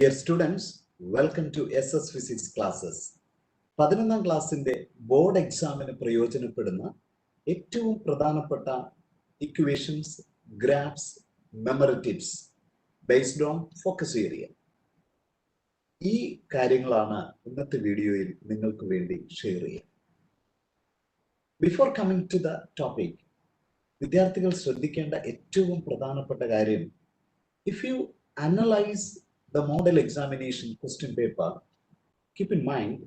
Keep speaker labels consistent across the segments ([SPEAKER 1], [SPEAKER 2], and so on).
[SPEAKER 1] Dear students, welcome to SS Physics classes. 11ാം ക്ലാസ്സിന്റെ board എക്സാമിന് പ്രയോജനപ്പെടുന്ന ഏറ്റവും പ്രധാനപ്പെട്ട equations, graphs, memory tips based on focus area. ഈ കാര്യങ്ങളാണ് ഇന്നത്തെ വീഡിയോയിൽ നിങ്ങൾക്ക് വേണ്ടി ഷെയർ ചെയ്യാം. Before coming to the topic, വിദ്യാർത്ഥികൾ ശ്രദ്ധിക്കേണ്ട ഏറ്റവും പ്രധാനപ്പെട്ട കാര്യം, if you analyse the model examination question paper, keep in mind,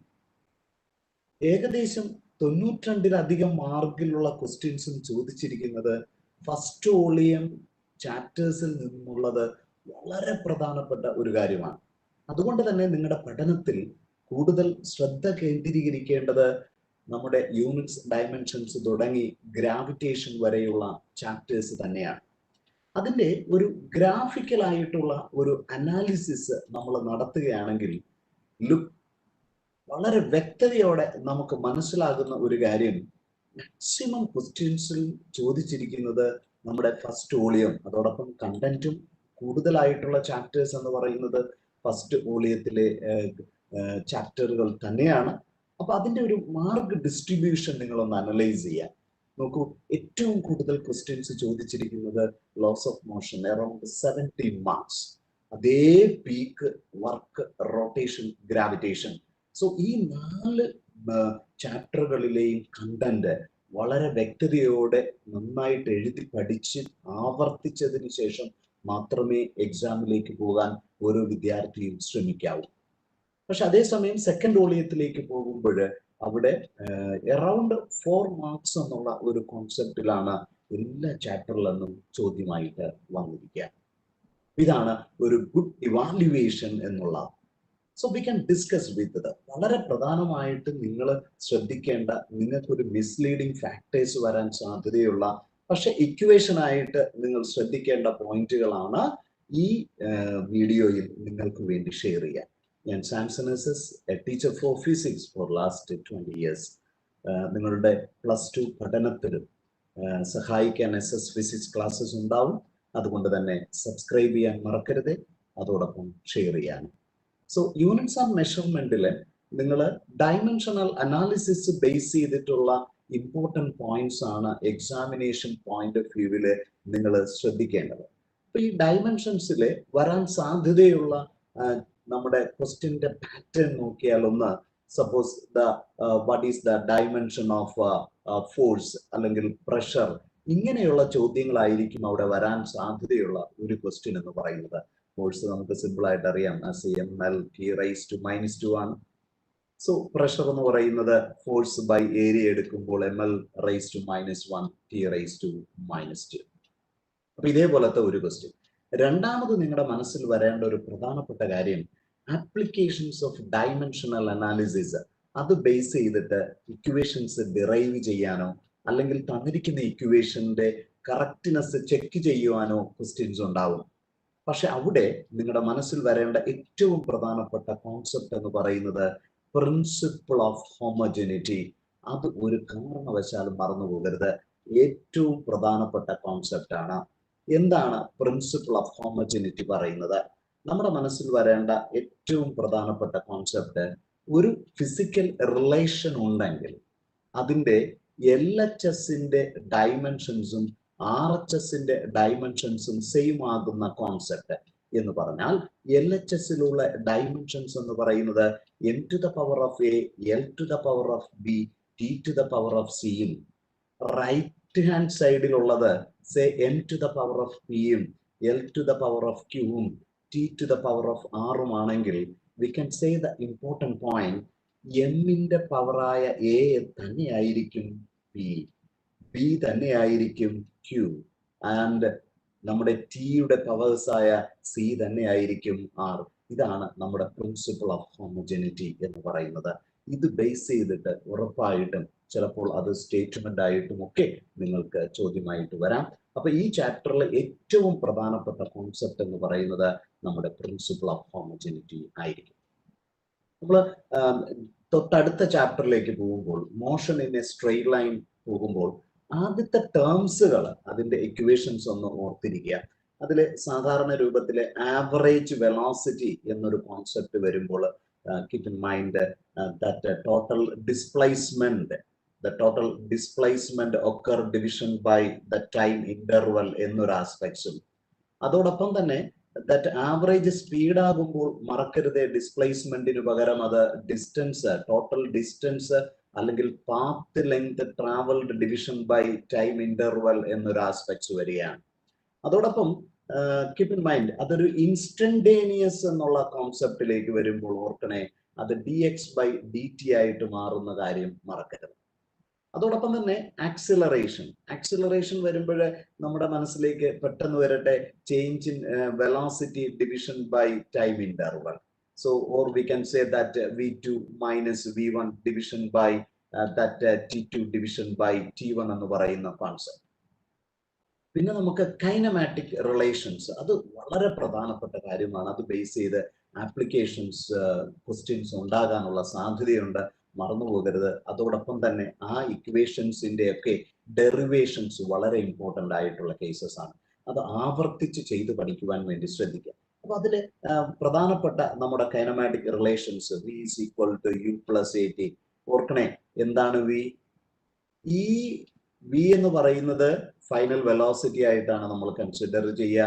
[SPEAKER 1] ഏകദേശം 92-ലധികം മാർക്കിലുള്ള ക്വസ്റ്റ്യൻസും ചോദിച്ചിരിക്കുന്നത് ഫസ്റ്റ് വോളിയം ചാപ്റ്റേഴ്സിൽ നിന്നുള്ളത് വളരെ പ്രധാനപ്പെട്ട ഒരു കാര്യമാണ്. അതുകൊണ്ട് തന്നെ നിങ്ങളുടെ പഠനത്തിൽ കൂടുതൽ ശ്രദ്ധ കേന്ദ്രീകരിക്കേണ്ടത് നമ്മുടെ യൂണിറ്റ്സ്, ഡയമെൻഷൻസ് തുടങ്ങി ഗ്രാവിറ്റേഷൻ വരെയുള്ള ചാപ്റ്റേഴ്സ് തന്നെയാണ്. അതിൻ്റെ ഒരു ഗ്രാഫിക്കൽ ആയിട്ടുള്ള ഒരു അനാലിസിസ് നമ്മൾ നടത്തുകയാണെങ്കിൽ വളരെ വ്യക്തതയോടെ നമുക്ക് മനസ്സിലാകുന്ന ഒരു കാര്യം, മാക്സിമം ക്വസ്റ്റ്യൻസിൽ ചോദിച്ചിരിക്കുന്നത് നമ്മുടെ ഫസ്റ്റ് വോളിയം, അതോടൊപ്പം കണ്ടന്റും കൂടുതലായിട്ടുള്ള ചാപ്റ്റേഴ്സ് എന്ന് പറയുന്നത് ഫസ്റ്റ് വോളിയത്തിലെ ചാപ്റ്ററുകൾ തന്നെയാണ്. അപ്പൊ അതിന്റെ ഒരു മാർക്ക് ഡിസ്ട്രിബ്യൂഷൻ നിങ്ങളൊന്ന് അനലൈസ് ചെയ്യാം. നോക്കൂ, ഏറ്റവും കൂടുതൽ ക്വസ്റ്റ്യൻസ് ചോദിച്ചിരിക്കുന്നത് laws of motion, around 17 marks. അതേ പീക്ക്, വർക്ക്, റൊട്ടേഷൻ, ഗ്രാവിറ്റേഷൻ. സോ ഈ 4 ചാപ്റ്ററുകളിലെയും കണ്ടന്റ് വളരെ വ്യക്തതയോടെ നന്നായിട്ട് എഴുതി പഠിച്ച് ആവർത്തിച്ചതിന് ശേഷം മാത്രമേ എക്സാമിലേക്ക് പോകാൻ ഓരോ വിദ്യാർത്ഥിയും ശ്രമിക്കാവൂ. പക്ഷെ അതേസമയം സെക്കൻഡ് വോളിയത്തിലേക്ക് പോകുമ്പോൾ അവിടെ അറൌണ്ട് 4 മാർക്സ് എന്നുള്ള ഒരു കോൺസെപ്റ്റിലാണ് എല്ലാ ചാപ്റ്ററിൽ നിന്നും ചോദ്യമായിട്ട് വന്നിരിക്കുക. ഇതാണ് ഒരു ഗുഡ് ഇവാലുവേഷൻ എന്നുള്ള. So we can discuss with ഇത്. വളരെ പ്രധാനമായിട്ട് നിങ്ങൾ ശ്രദ്ധിക്കേണ്ട, നിങ്ങൾക്കൊരു മിസ്ലീഡിങ് ഫാക്ടേഴ്സ് വരാൻ സാധ്യതയുള്ള പക്ഷെ ഇക്വേഷൻ ആയിട്ട് നിങ്ങൾ ശ്രദ്ധിക്കേണ്ട പോയിന്റുകളാണ് ഈ വീഡിയോയിൽ നിങ്ങൾക്ക് വേണ്ടി ഷെയർ ചെയ്യാം. ഞാൻ Samson S, a teacher for physics for last 20 years. നിങ്ങളുടെ +2 പഠനത്തിലും സഹായിക്കാൻ SS ഫിസിക്സ് ക്ലാസ്സസ് ഉണ്ടാവും. അതുകൊണ്ട് തന്നെ സബ്സ്ക്രൈബ് ചെയ്യാൻ മറക്കരുത്, അതോടൊപ്പം ഷെയർ ചെയ്യാനും. സോ യൂണിറ്റ്സ് ആൻഡ് മെഷർമെന്റിൽ നിങ്ങൾ ഡയമെൻഷണൽ അനാലിസിസ് ബേസ് ചെയ്തിട്ടുള്ള ഇമ്പോർട്ടൻറ്റ് പോയിന്റ്സ് ആണ് എക്സാമിനേഷൻ പോയിന്റ് ഓഫ് വ്യൂവിൽ നിങ്ങൾ ശ്രദ്ധിക്കേണ്ടത്. അപ്പൊ ഈ ഡയമെൻഷൻസിൽ വരാൻ സാധ്യതയുള്ള നമ്മുടെ ക്വസ്റ്റ്യന്റെ പാറ്റേൺ നോക്കിയാൽ, ഒന്ന് suppose what is the dimension of force അല്ലെങ്കിൽ പ്രഷർ, ഇങ്ങനെയുള്ള ചോദ്യങ്ങളായിരിക്കും അവിടെ വരാൻ സാധ്യതയുള്ള ഒരു ക്വസ്റ്റ്യൻ എന്ന് പറയുന്നത്. ഫോഴ്സ് നമുക്ക് സിമ്പിൾ ആയിട്ട് അറിയാം, ml T⁻⁻² ആണ്. സോ പ്രഷർ എന്ന് പറയുന്നത് ഫോഴ്സ് ബൈ ഏരിയ എടുക്കുമ്പോൾ ml⁻⁻1 T⁻². അപ്പൊ ഇതേപോലത്തെ ഒരു ക്വസ്റ്റ്യൻ. രണ്ടാമത് നിങ്ങളുടെ മനസ്സിൽ വരേണ്ട ഒരു പ്രധാനപ്പെട്ട കാര്യം, ആപ്ലിക്കേഷൻസ് ഓഫ് ഡയമെൻഷണൽ അനാലിസിസ്. അത് ബേസ് ചെയ്തിട്ട് ഇക്വേഷൻസ് ഡിറൈവ് ചെയ്യാനോ അല്ലെങ്കിൽ തന്നിരിക്കുന്ന ഇക്വേഷന്റെ കറക്റ്റ്നെസ് ചെക്ക് ചെയ്യുവാനോ ക്വസ്റ്റ്യൻസ് ഉണ്ടാവും. പക്ഷെ അവിടെ നിങ്ങളുടെ മനസ്സിൽ വരേണ്ട ഏറ്റവും പ്രധാനപ്പെട്ട കോൺസെപ്റ്റ് എന്ന് പറയുന്നത് പ്രിൻസിപ്പിൾ ഓഫ് ഹോമോജനിറ്റി. അത് ഒരു കാരണവശാലും മറന്നു പോകരുത്. ഏറ്റവും പ്രധാനപ്പെട്ട കോൺസെപ്റ്റ് ആണ്. എന്താണ് പ്രിൻസിപ്പിൾ ഓഫ് ഹോമോജനിറ്റി പറയുന്നത്? നമ്മുടെ മനസ്സിൽ വരേണ്ട ഏറ്റവും പ്രധാനപ്പെട്ട കോൺസെപ്റ്റ്, ഒരു ഫിസിക്കൽ റിലേഷൻ ഉണ്ടെങ്കിൽ അതിൻ്റെ LHSന്റെ ഡയമെൻഷൻസും RHSന്റെ ഡയമെൻഷൻസും സെയിം ആകുന്ന കോൺസെപ്റ്റ് എന്ന് പറഞ്ഞാൽ, LHSലുള്ള ഡയമെൻഷൻസ് എന്ന് പറയുന്നത് n⁴A, L⁴B, T⁴C യും, റൈറ്റ് ഹാൻഡ് സൈഡിലുള്ളത് n⁴P യും L⁴Q യും T⁴R ആണെങ്കിൽ, we can say the important point, m-ന്റെ പവറായ A തന്നെയായിരിക്കും P, B തന്നെയായിരിക്കും Q, ആൻഡ് നമ്മുടെ T-യുടെ പവേഴ്സായ C തന്നെയായിരിക്കും R. ഇതാണ് നമ്മുടെ പ്രിൻസിപ്പിൾ ഓഫ് ഹോമോജനിറ്റി എന്ന് പറയുന്നത്. ഇത് ബേസ് ചെയ്തിട്ട് ഉറപ്പായിട്ടും ചിലപ്പോൾ അത് സ്റ്റേറ്റ്മെന്റ് ആയിട്ടും ഒക്കെ നിങ്ങൾക്ക് ചോദ്യമായിട്ട് വരാം. അപ്പൊ ഈ ചാപ്റ്ററിൽ ഏറ്റവും പ്രധാനപ്പെട്ട കോൺസെപ്റ്റ് എന്ന് പറയുന്നത് നമ്മുടെ പ്രിൻസിപ്പിൾ ഓഫ് ഹോമോജനിറ്റി ആയിരിക്കും. നമ്മൾ തൊട്ടടുത്ത ചാപ്റ്ററിലേക്ക് പോകുമ്പോൾ, motion in a straight line പോകുമ്പോൾ, ആദ്യത്തെ ടേംസുകൾ, അതിന്റെ ഇക്വേഷൻസ് ഒന്ന് ഓർത്തിരിക്കുക. അതിലെ സാധാരണ രൂപത്തിലെ ആവറേജ് വെലോസിറ്റി എന്നൊരു കോൺസെപ്റ്റ് വരുമ്പോൾ keep in mind that total displacement occur division by the time interval എന്നൊരു ആസ്പെക്ട്സും, അതോടൊപ്പം തന്നെ ദാറ്റ് ആവറേജ് സ്പീഡ് ആകുമ്പോൾ മറക്കരുത് ഡിസ്പ്ലേസ്മെന്റിന് പകരം അത് ഡിസ്റ്റൻസ്, ടോട്ടൽ ഡിസ്റ്റൻസ് അല്ലെങ്കിൽ path length travelled division by time interval എന്നൊരു ആസ്പെക്ട്സ് വരികയാണ്. അതോടൊപ്പം കീപ് ഇൻ മൈൻഡ് അതൊരു ഇൻസ്റ്റന്റേനിയസ് എന്നുള്ള കോൺസെപ്റ്റിലേക്ക് വരുമ്പോൾ ഓർക്കണേ അത് dx/dt ആയിട്ട് മാറുന്ന കാര്യം മറക്കരുത്. അതോടൊപ്പം തന്നെ ആക്സിലറേഷൻ വരുമ്പോൾ നമ്മുടെ മനസ്സിലേക്ക് പെട്ടെന്ന് വരട്ടെ change in velocity division by time interval. So or we can say that v2 minus v1 division by that t2 division by t1 എന്ന് പറയുന്ന കോൺസെപ്റ്റ്. പിന്നെ നമുക്ക് കൈനമാറ്റിക് റിലേഷൻസ്, അത് വളരെ പ്രധാനപ്പെട്ട കാര്യമാണ്. അത് ബേസ് ചെയ്ത് ആപ്ലിക്കേഷൻസ് ക്വസ്റ്റ്യൻസ് ഉണ്ടാകാനുള്ള സാധ്യതയുണ്ട്, മറന്നു പോകരുത്. അതോടൊപ്പം തന്നെ ആ ഇക്വേഷൻസിന്റെ ഒക്കെ ഡെറിവേഷൻസ് വളരെ ഇമ്പോർട്ടൻ്റ് ആയിട്ടുള്ള കേസസ് ആണ്. അത് ആവർത്തിച്ച് ചെയ്ത് പഠിക്കുവാൻ വേണ്ടി ശ്രദ്ധിക്കുക. അപ്പൊ അതില് പ്രധാനപ്പെട്ട നമ്മുടെ kinematic relations v is equal to u plus at. ഓർക്കണേ എന്താണ് v? ഈ v എന്ന് പറയുന്നത് ഫൈനൽ വെലോസിറ്റി ആയിട്ടാണ് നമ്മൾ കൺസിഡർ ചെയ്യുക.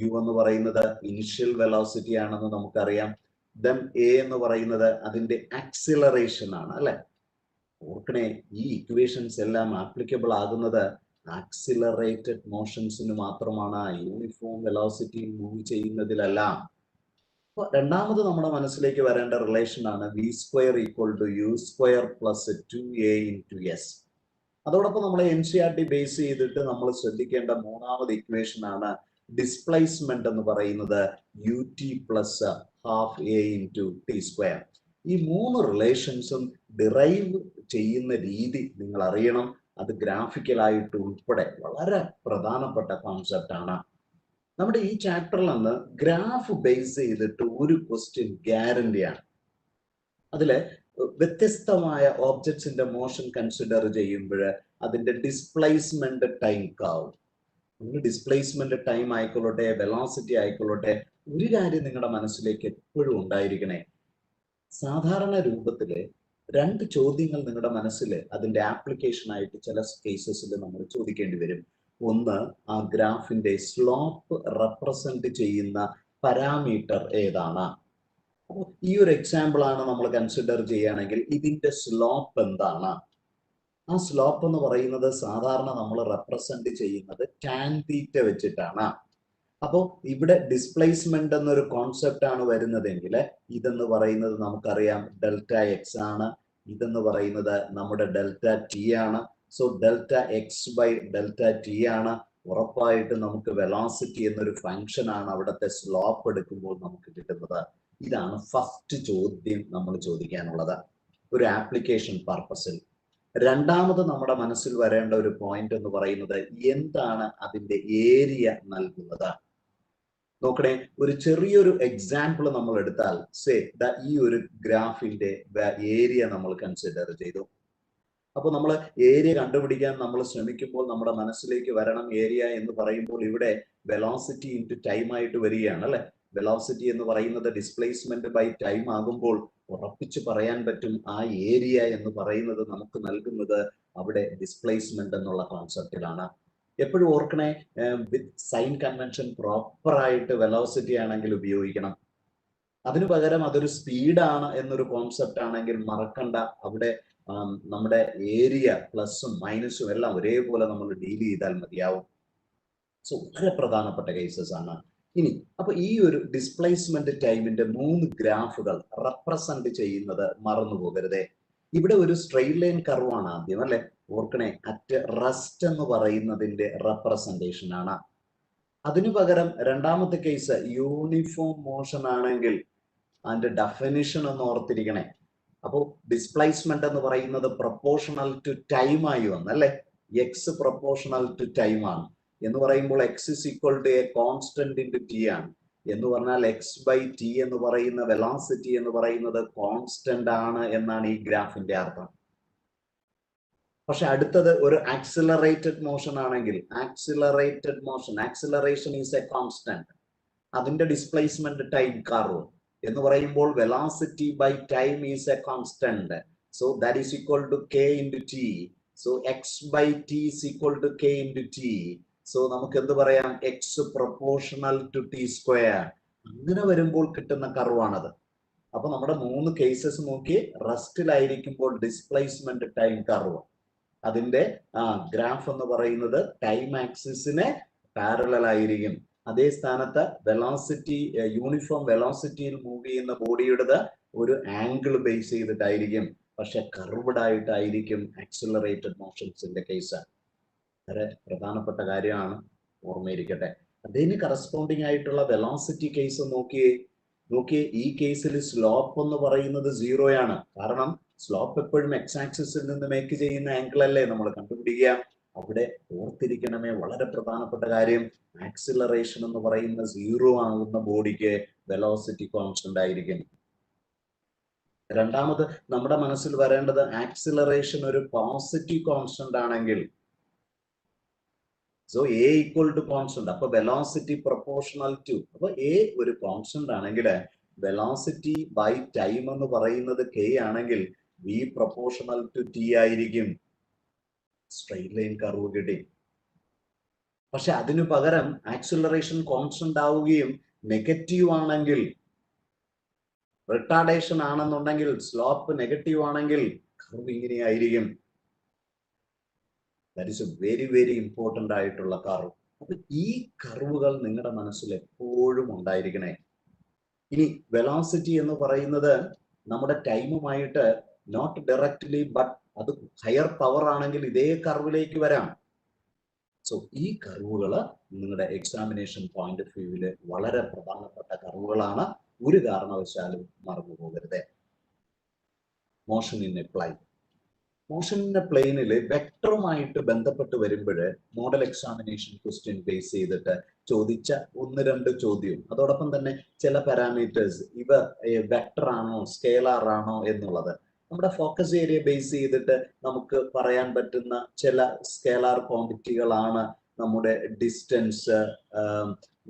[SPEAKER 1] u എന്ന് പറയുന്നത് ഇനിഷ്യൽ വെലോസിറ്റി ആണെന്ന് നമുക്കറിയാം. ദെൻ a എന്ന് പറയുന്നത് അതിന്റെ ആക്സിലറേഷൻ ആണ്, അല്ലെ? ഓർക്കണേ ഈ ഇക്വേഷൻസ് എല്ലാം ആപ്ലിക്കബിൾ ആകുന്നത് ആക്സിലറേറ്റഡ് മോഷൻസിന് മാത്രമാണ്, യൂണിഫോം വെലോസിറ്റി മൂവ് ചെയ്യുന്നതിലല്ല. അപ്പൊ രണ്ടാമത് നമ്മുടെ മനസ്സിലേക്ക് വരേണ്ട റിലേഷൻ ആണ് v square equal to u square plus 2a into s. അതോടൊപ്പം നമ്മൾ NCERT ബേസ് ചെയ്തിട്ട് നമ്മൾ ശ്രദ്ധിക്കേണ്ട മൂന്നാമത് ഇക്വേഷൻ ആണ് ഡിസ്പ്ലേസ്മെന്റ് എന്ന് പറയുന്നത് ut plus half a into t square. ഈ മൂന്ന് റിലേഷൻസും ഡിറൈവ് ചെയ്യുന്ന രീതി നിങ്ങൾ അറിയണം. അത് ഗ്രാഫിക്കലായിട്ട് ഉൾപ്പെടെ വളരെ പ്രധാനപ്പെട്ട കോൺസെപ്റ്റ് ആണ്. നമ്മുടെ ഈ ചാപ്റ്ററിൽ നിന്ന് ഗ്രാഫ് ബേസ് ചെയ്തിട്ട് ഒരു ക്വസ്റ്റ്യൻ ഗ്യാരണ്ടിയാണ്. അതില് വ്യത്യസ്തമായ ഓബ്ജക്ട്സിന്റെ മോഷൻ കൺസിഡർ ചെയ്യുമ്പോൾ അതിന്റെ ഡിസ്പ്ലേസ്മെന്റ് ടൈം കാവും. ഡിസ്പ്ലേസ്മെന്റ് ടൈം ആയിക്കൊള്ളട്ടെ, വെലോസിറ്റി ആയിക്കൊള്ളട്ടെ, ഒരു കാര്യം നിങ്ങളുടെ മനസ്സിലേക്ക് എപ്പോഴും ഉണ്ടായിരിക്കണേ. സാധാരണ രൂപത്തില് രണ്ട് ചോദ്യങ്ങൾ നിങ്ങളുടെ മനസ്സിൽ അതിന്റെ ആപ്ലിക്കേഷൻ ആയിട്ട് ചില കേസസിൽ നമ്മൾ ചോദിക്കേണ്ടി വരും. ഒന്ന്, ആ ഗ്രാഫിന്റെ സ്ലോപ്പ് റെപ്രസെന്റ് ചെയ്യുന്ന പാരാമീറ്റർ ഏതാണ്? ഈ ഒരു എക്സാമ്പിൾ ആണ് നമ്മൾ കൺസിഡർ ചെയ്യുകയാണെങ്കിൽ ഇതിന്റെ സ്ലോപ്പ് എന്താണ്? ആ സ്ലോപ്പ് എന്ന് പറയുന്നത് സാധാരണ നമ്മൾ റെപ്രസെന്റ് ചെയ്യുന്നത് ടാൻ തീറ്റ വെച്ചിട്ടാണ്. അപ്പോൾ ഇവിടെ ഡിസ്പ്ലേസ്മെന്റ് എന്നൊരു കോൺസെപ്റ്റ് ആണ് വരുന്നതെങ്കിൽ ഇതെന്ന് പറയുന്നത് നമുക്കറിയാം ഡെൽറ്റ എക്സ് ആണ്, ഇതെന്ന് പറയുന്നത് നമ്മുടെ ഡെൽറ്റ ടി ആണ്. So delta x by delta t ആണ്. ഉറപ്പായിട്ട് നമുക്ക് വെലോസിറ്റി എന്നൊരു ഫംഗ്ഷൻ ആണ് അവിടുത്തെ സ്ലോപ്പ് എടുക്കുമ്പോൾ നമുക്ക് കിട്ടുന്നത്. ഇതാണ് ഫസ്റ്റ് ചോദ്യം നമ്മൾ ചോദിക്കാനുള്ളത് ഒരു ആപ്ലിക്കേഷൻ പർപ്പസിൽ. രണ്ടാമത് നമ്മുടെ മനസ്സിൽ വരേണ്ട ഒരു പോയിന്റ് എന്ന് പറയുന്നത് എന്താണ് അതിന്റെ ഏരിയ നൽകുന്നത്? നോക്കണേ, ഒരു ചെറിയൊരു എക്സാമ്പിൾ നമ്മൾ എടുത്താൽ ഈ ഒരു ഗ്രാഫിന്റെ ഏരിയ നമ്മൾ കൺസിഡർ ചെയ്തു. അപ്പൊ നമ്മൾ ഏരിയ കണ്ടുപിടിക്കാൻ നമ്മൾ ശ്രമിക്കുമ്പോൾ നമ്മുടെ മനസ്സിലേക്ക് വരണം ഏരിയ എന്ന് പറയുമ്പോൾ ഇവിടെ വെലോസിറ്റി ഇൻറ്റു ടൈം ആയിട്ട് വരികയാണ്, അല്ലെ? വെലോസിറ്റി എന്ന് പറയുന്നത് ഡിസ്പ്ലേസ്മെന്റ് ബൈ ടൈം ആകുമ്പോൾ ഉറപ്പിച്ച് പറയാൻ പറ്റും ആ ഏരിയ എന്ന് പറയുന്നത് നമുക്ക് നൽകുന്നത് അവിടെ ഡിസ്പ്ലേസ്മെന്റ് എന്നുള്ള കോൺസെപ്റ്റിലാണ്. എപ്പോഴും ഓർക്കണേ, വിത്ത് സൈൻ കൺവെൻഷൻ പ്രോപ്പർ ആയിട്ട് വെലോസിറ്റി ആണെങ്കിൽ ഉപയോഗിക്കണം. അതിനു പകരം അതൊരു സ്പീഡാണ് എന്നൊരു കോൺസെപ്റ്റ് ആണെങ്കിൽ മറക്കണ്ട, അവിടെ നമ്മുടെ ഏരിയ പ്ലസും മൈനസും എല്ലാം ഒരേപോലെ നമ്മൾ ഡീൽ ചെയ്താൽ മതിയാവും. സോ വളരെ പ്രധാനപ്പെട്ട കേസസ് ആണ്. ഇനി അപ്പൊ ഈ ഒരു ഡിസ്പ്ലേസ്മെന്റ് ടൈമിന്റെ 3 ഗ്രാഫുകൾ റെപ്രസെന്റ് ചെയ്യുന്നത് മറന്നു പോകരുതേ. ഇവിടെ ഒരു സ്ട്രെയിറ്റ് ലൈൻ കർവ് ആണ് ആദ്യം, അല്ലെ? ഓർക്കണേ, അറ്റ് റെസ്റ്റ് എന്ന് പറയുന്നതിന്റെ റെപ്രസെന്റേഷൻ ആണ്. അതിനു പകരം രണ്ടാമത്തെ കേസ് യൂണിഫോം മോഷൻ ആണെങ്കിൽ അതിന്റെ ഡെഫിനിഷൻ ഒന്ന് ഓർത്തിരിക്കണേ. അപ്പോ ഡിസ്പ്ലേസ്മെന്റ് എന്ന് പറയുന്നത് പ്രൊപ്പോർഷണൽ ടു ടൈം ആയി വന്നല്ലേ? എക്സ് പ്രൊപ്പോർഷണൽ ടു ടൈം ആണ് എന്ന് പറയുമ്പോൾ x is equal to a constant into t ആണ് എന്ന് പറഞ്ഞാൽ എക്സ് ബൈ ടി എന്ന് പറയുന്ന വെലോസിറ്റി എന്ന് പറയുന്നത് കോൺസ്റ്റന്റ് ആണ് എന്നാണ് ഈ ഗ്രാഫിന്റെ അർത്ഥം. പക്ഷെ അടുത്തത് ഒരു ആക്സിലറേറ്റഡ് മോഷൻ ആണെങ്കിൽ, ആക്സിലറേഷൻ ഈസ് എ കോൺസ്റ്റന്റ്. അതിന്റെ ഡിസ്പ്ലേസ്മെന്റ് ടൈം കർവ് എന്ന് പറയുമ്പോൾ velocity by time is a constant. So that is equal to k into t. So x by t is equal to k into t. So നമുക്ക് എന്ത് പറയാം, x proportional to t square. അങ്ങനെ വരുമ്പോൾ കിട്ടുന്ന കർവാണത്. അപ്പൊ നമ്മുടെ 3 കേസസ് നോക്കി, റെസ്റ്റിലായിരിക്കുമ്പോൾ ഡിസ്പ്ലേസ്മെന്റ് ടൈം കർവ്, അതിന്റെ ഗ്രാഫ് എന്ന് പറയുന്നത് ടൈം ആക്സിസിന് പാരലൽ ആയിരിക്കും. അതേ സ്ഥാനത്ത് വെലോസിറ്റി, യൂണിഫോം വെലോസിറ്റിയിൽ മൂവ് ചെയ്യുന്ന ബോഡിയുടേത് ഒരു ആംഗിൾ ബേസ് ചെയ്തിട്ടായിരിക്കും, പക്ഷെ കർവ്ഡ് ആയിട്ടായിരിക്കും ആക്സിലറേറ്റഡ് മോഷൻസിന്റെ കേസ്. വളരെ പ്രധാനപ്പെട്ട കാര്യമാണ്, ഓർമ്മയിരിക്കട്ടെ. അതിന് കറസ്പോണ്ടിങ് ആയിട്ടുള്ള വെലോസിറ്റി കേസ് നോക്കിയേ. ഈ കേസിൽ സ്ലോപ്പ് എന്ന് പറയുന്നത് 0 ആണ്. കാരണം സ്ലോപ്പ് എപ്പോഴും എക്സ് ആക്സിസിൽ നിന്ന് മേക്ക് ചെയ്യുന്ന ആംഗിൾ അല്ലേ നമ്മൾ കണ്ടുപിടിക്കുക. അവിടെ ഓർത്തിരിക്കണമേ, വളരെ പ്രധാനപ്പെട്ട കാര്യം, ആക്സിലറേഷൻ എന്ന് പറയുന്ന 0 ആകുന്ന ബോഡിക്ക് വെലോസിറ്റി കോൺസ്റ്റന്റ് ആയിരിക്കും. രണ്ടാമത് നമ്മുടെ മനസ്സിൽ വരേണ്ടത്, ആക്സിലറേഷൻ ഒരു പോസിറ്റീവ് കോൺസ്റ്റന്റ് ആണെങ്കിൽ, so a equal to constant, അപ്പൊ വെലോസിറ്റി പ്രൊപ്പോർഷണൽ ടു. അപ്പൊ എ ഒരു കോൺസ്റ്റന്റ് ആണെങ്കിൽ വെലോസിറ്റി ബൈ ടൈം എന്ന് പറയുന്നത് k ആണെങ്കിൽ v പ്രൊപ്പോർഷണൽ ടു t ആയിരിക്കും. സ്ട്രെയിറ്റ് ലൈൻ കർവ് കിട്ടി. പക്ഷെ അതിനു പകരം ആക്സിലറേഷൻ കോൺസ്റ്റന്റ് ആവുകയും നെഗറ്റീവ് ആണെങ്കിൽ, റിട്ടാർഡേഷൻ ആണെന്നുണ്ടെങ്കിൽ, സ്ലോപ്പ് നെഗറ്റീവ് ആണെങ്കിൽ കർവ് ഇങ്ങനെയായിരിക്കും. That is a very very important ആയിട്ടുള്ള കർവ്. അപ്പൊ ഈ കർവുകൾ നിങ്ങളുടെ മനസ്സിൽ എപ്പോഴും ഉണ്ടായിരിക്കണേ. ഇനി വെലോസിറ്റി എന്ന് പറയുന്നത് നമ്മുടെ ടൈമുമായിട്ട് നോട്ട് ഡയറക്റ്റ്ലി, ബട്ട് അത് ഹയർ പവർ ആണെങ്കിൽ ഇതേ കർവിലേക്ക് വരാം. സോ ഈ കർവുകൾ നിങ്ങളുടെ എക്സാമിനേഷൻ പോയിന്റ് ഓഫ് വ്യൂവില് വളരെ പ്രധാനപ്പെട്ട കർവുകളാണ്. ഒരു കാരണവശാലും മറന്നു പോകരുത്. Motion in a plane. Motion in a പ്ലെയിനിൽ വെക്ടറുമായിട്ട് ബന്ധപ്പെട്ട് വരുമ്പോൾ മോഡൽ എക്സാമിനേഷൻ ക്വസ്റ്റ്യൻ ബേസ് ചെയ്തിട്ട് ചോദിച്ച 1-2 ചോദ്യവും, അതോടൊപ്പം തന്നെ ചില പാരാമീറ്റേഴ്സ്, ഇവ വെക്ടർ ആണോ സ്കേലാർ ആണോ എന്നുള്ളത്, നമ്മുടെ ഫോക്കസ് ഏരിയ ബേസ് ചെയ്തിട്ട് നമുക്ക് പറയാൻ പറ്റുന്ന ചില സ്കേലാർ ക്വാണ്ടിറ്റികളാണ് നമ്മുടെ ഡിസ്റ്റൻസ്,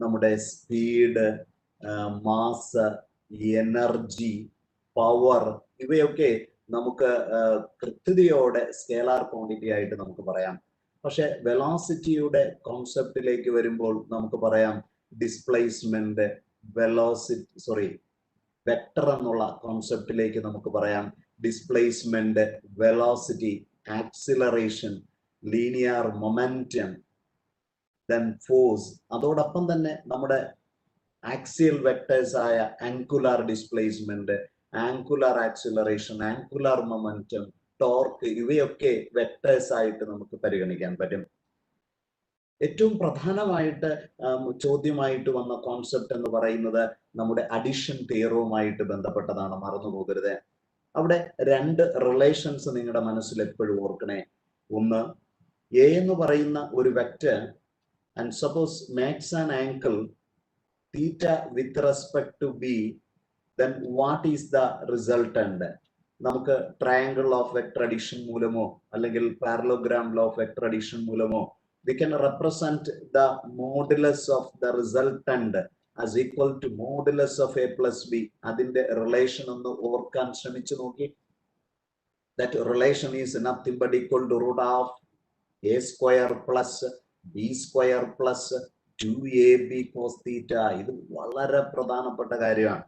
[SPEAKER 1] നമ്മുടെ സ്പീഡ്, മാസ്, എനർജി, പവർ. ഇവയൊക്കെ നമുക്ക് കൃത്യതയോടെ സ്കേലാർ ക്വാണ്ടിറ്റി ആയിട്ട് നമുക്ക് പറയാം. പക്ഷെ വെലോസിറ്റിയുടെ കോൺസെപ്റ്റിലേക്ക് വരുമ്പോൾ നമുക്ക് പറയാം ഡിസ്പ്ലേസ്മെന്റ്, വെക്ടർ എന്നുള്ള കോൺസെപ്റ്റിലേക്ക് നമുക്ക് പറയാം displacement, velocity, acceleration, linear momentum, then force. അതോടൊപ്പം തന്നെ നമ്മുടെ ആക്സിയൽ വെക്ടേഴ്സ് ആയ angular displacement, angular acceleration, angular momentum, torque, ഇവയൊക്കെ വെക്ടേഴ്സ് ആയിട്ട് നമുക്ക് പരിഗണിക്കാൻ പറ്റും. ഏറ്റവും പ്രധാനമായിട്ട് ചോദ്യമായിട്ട് വന്ന കോൺസെപ്റ്റ് എന്ന് പറയുന്നത് നമ്മുടെ അഡിഷൻ തിയറവുമായിട്ട് ബന്ധപ്പെട്ടതാണ്, മറന്നു പോകരുത്. അവിടെ 2 റിലേഷൻസ് നിങ്ങളുടെ മനസ്സിൽ എപ്പോഴും ഓർക്കണേ. ഒന്ന്, എ എന്ന് പറയുന്ന ഒരു vector and suppose makes an angle theta with respect to b, then what is the resultant? നമുക്ക് ട്രയാങ്കിൾ ഓഫ് വെക്ടർ അഡിഷൻ മൂലമോ അല്ലെങ്കിൽ parallelogram law of vector addition മൂലമോ we can represent the modulus of the resultant as equal to modulus of a plus b. അതിന്റെ relation ഒന്ന് ഓർക്കാൻ ശ്രമിച്ചു നോക്കി. That relation is nothing but equal to root of a square plus b square plus 2ab cos theta. ഇത് വളരെ പ്രധാനപ്പെട്ട കാര്യമാണ്,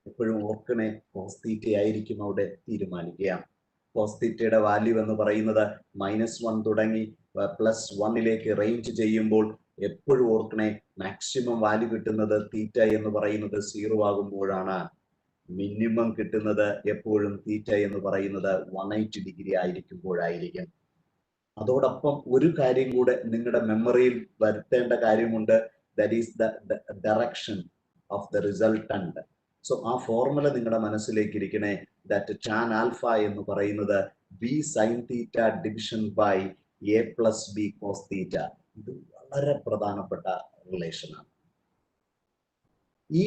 [SPEAKER 1] എപ്പോഴും ഓർക്കണേ. കോസ് തീറ്റ ആയിരിക്കും അവിടെ തീരുമാനിക്കുക. കോസ് തീറ്റയുടെ വാല്യൂ എന്ന് പറയുന്നത് -1 തുടങ്ങി +1 റേഞ്ച് ചെയ്യുമ്പോൾ എപ്പോഴും ഓർക്കണേ, മാക്സിമം വാല്യൂ കിട്ടുന്നത് തീറ്റ എന്ന് പറയുന്നത് 0 ആകുമ്പോഴാണ്. മിനിമം കിട്ടുന്നത് എപ്പോഴും തീറ്റ എന്ന് പറയുന്നത് 180 ഡിഗ്രി ആയിരിക്കുമ്പോഴായിരിക്കും. അതോടൊപ്പം ഒരു കാര്യം കൂടെ നിങ്ങളുടെ മെമ്മറിയിൽ വരുത്തേണ്ട കാര്യമുണ്ട്, that is the direction of the resultant. So ആ ഫോർമുല നിങ്ങളുടെ മനസ്സിലേക്ക് ഇരിക്കണേ. ദാറ്റ് ടാൻ ആൽഫ എന്ന് പറയുന്നത് b sine theta division by a plus b cos theta. ഇത് വളരെ പ്രധാനപ്പെട്ട റിലേഷനാണ്. ഈ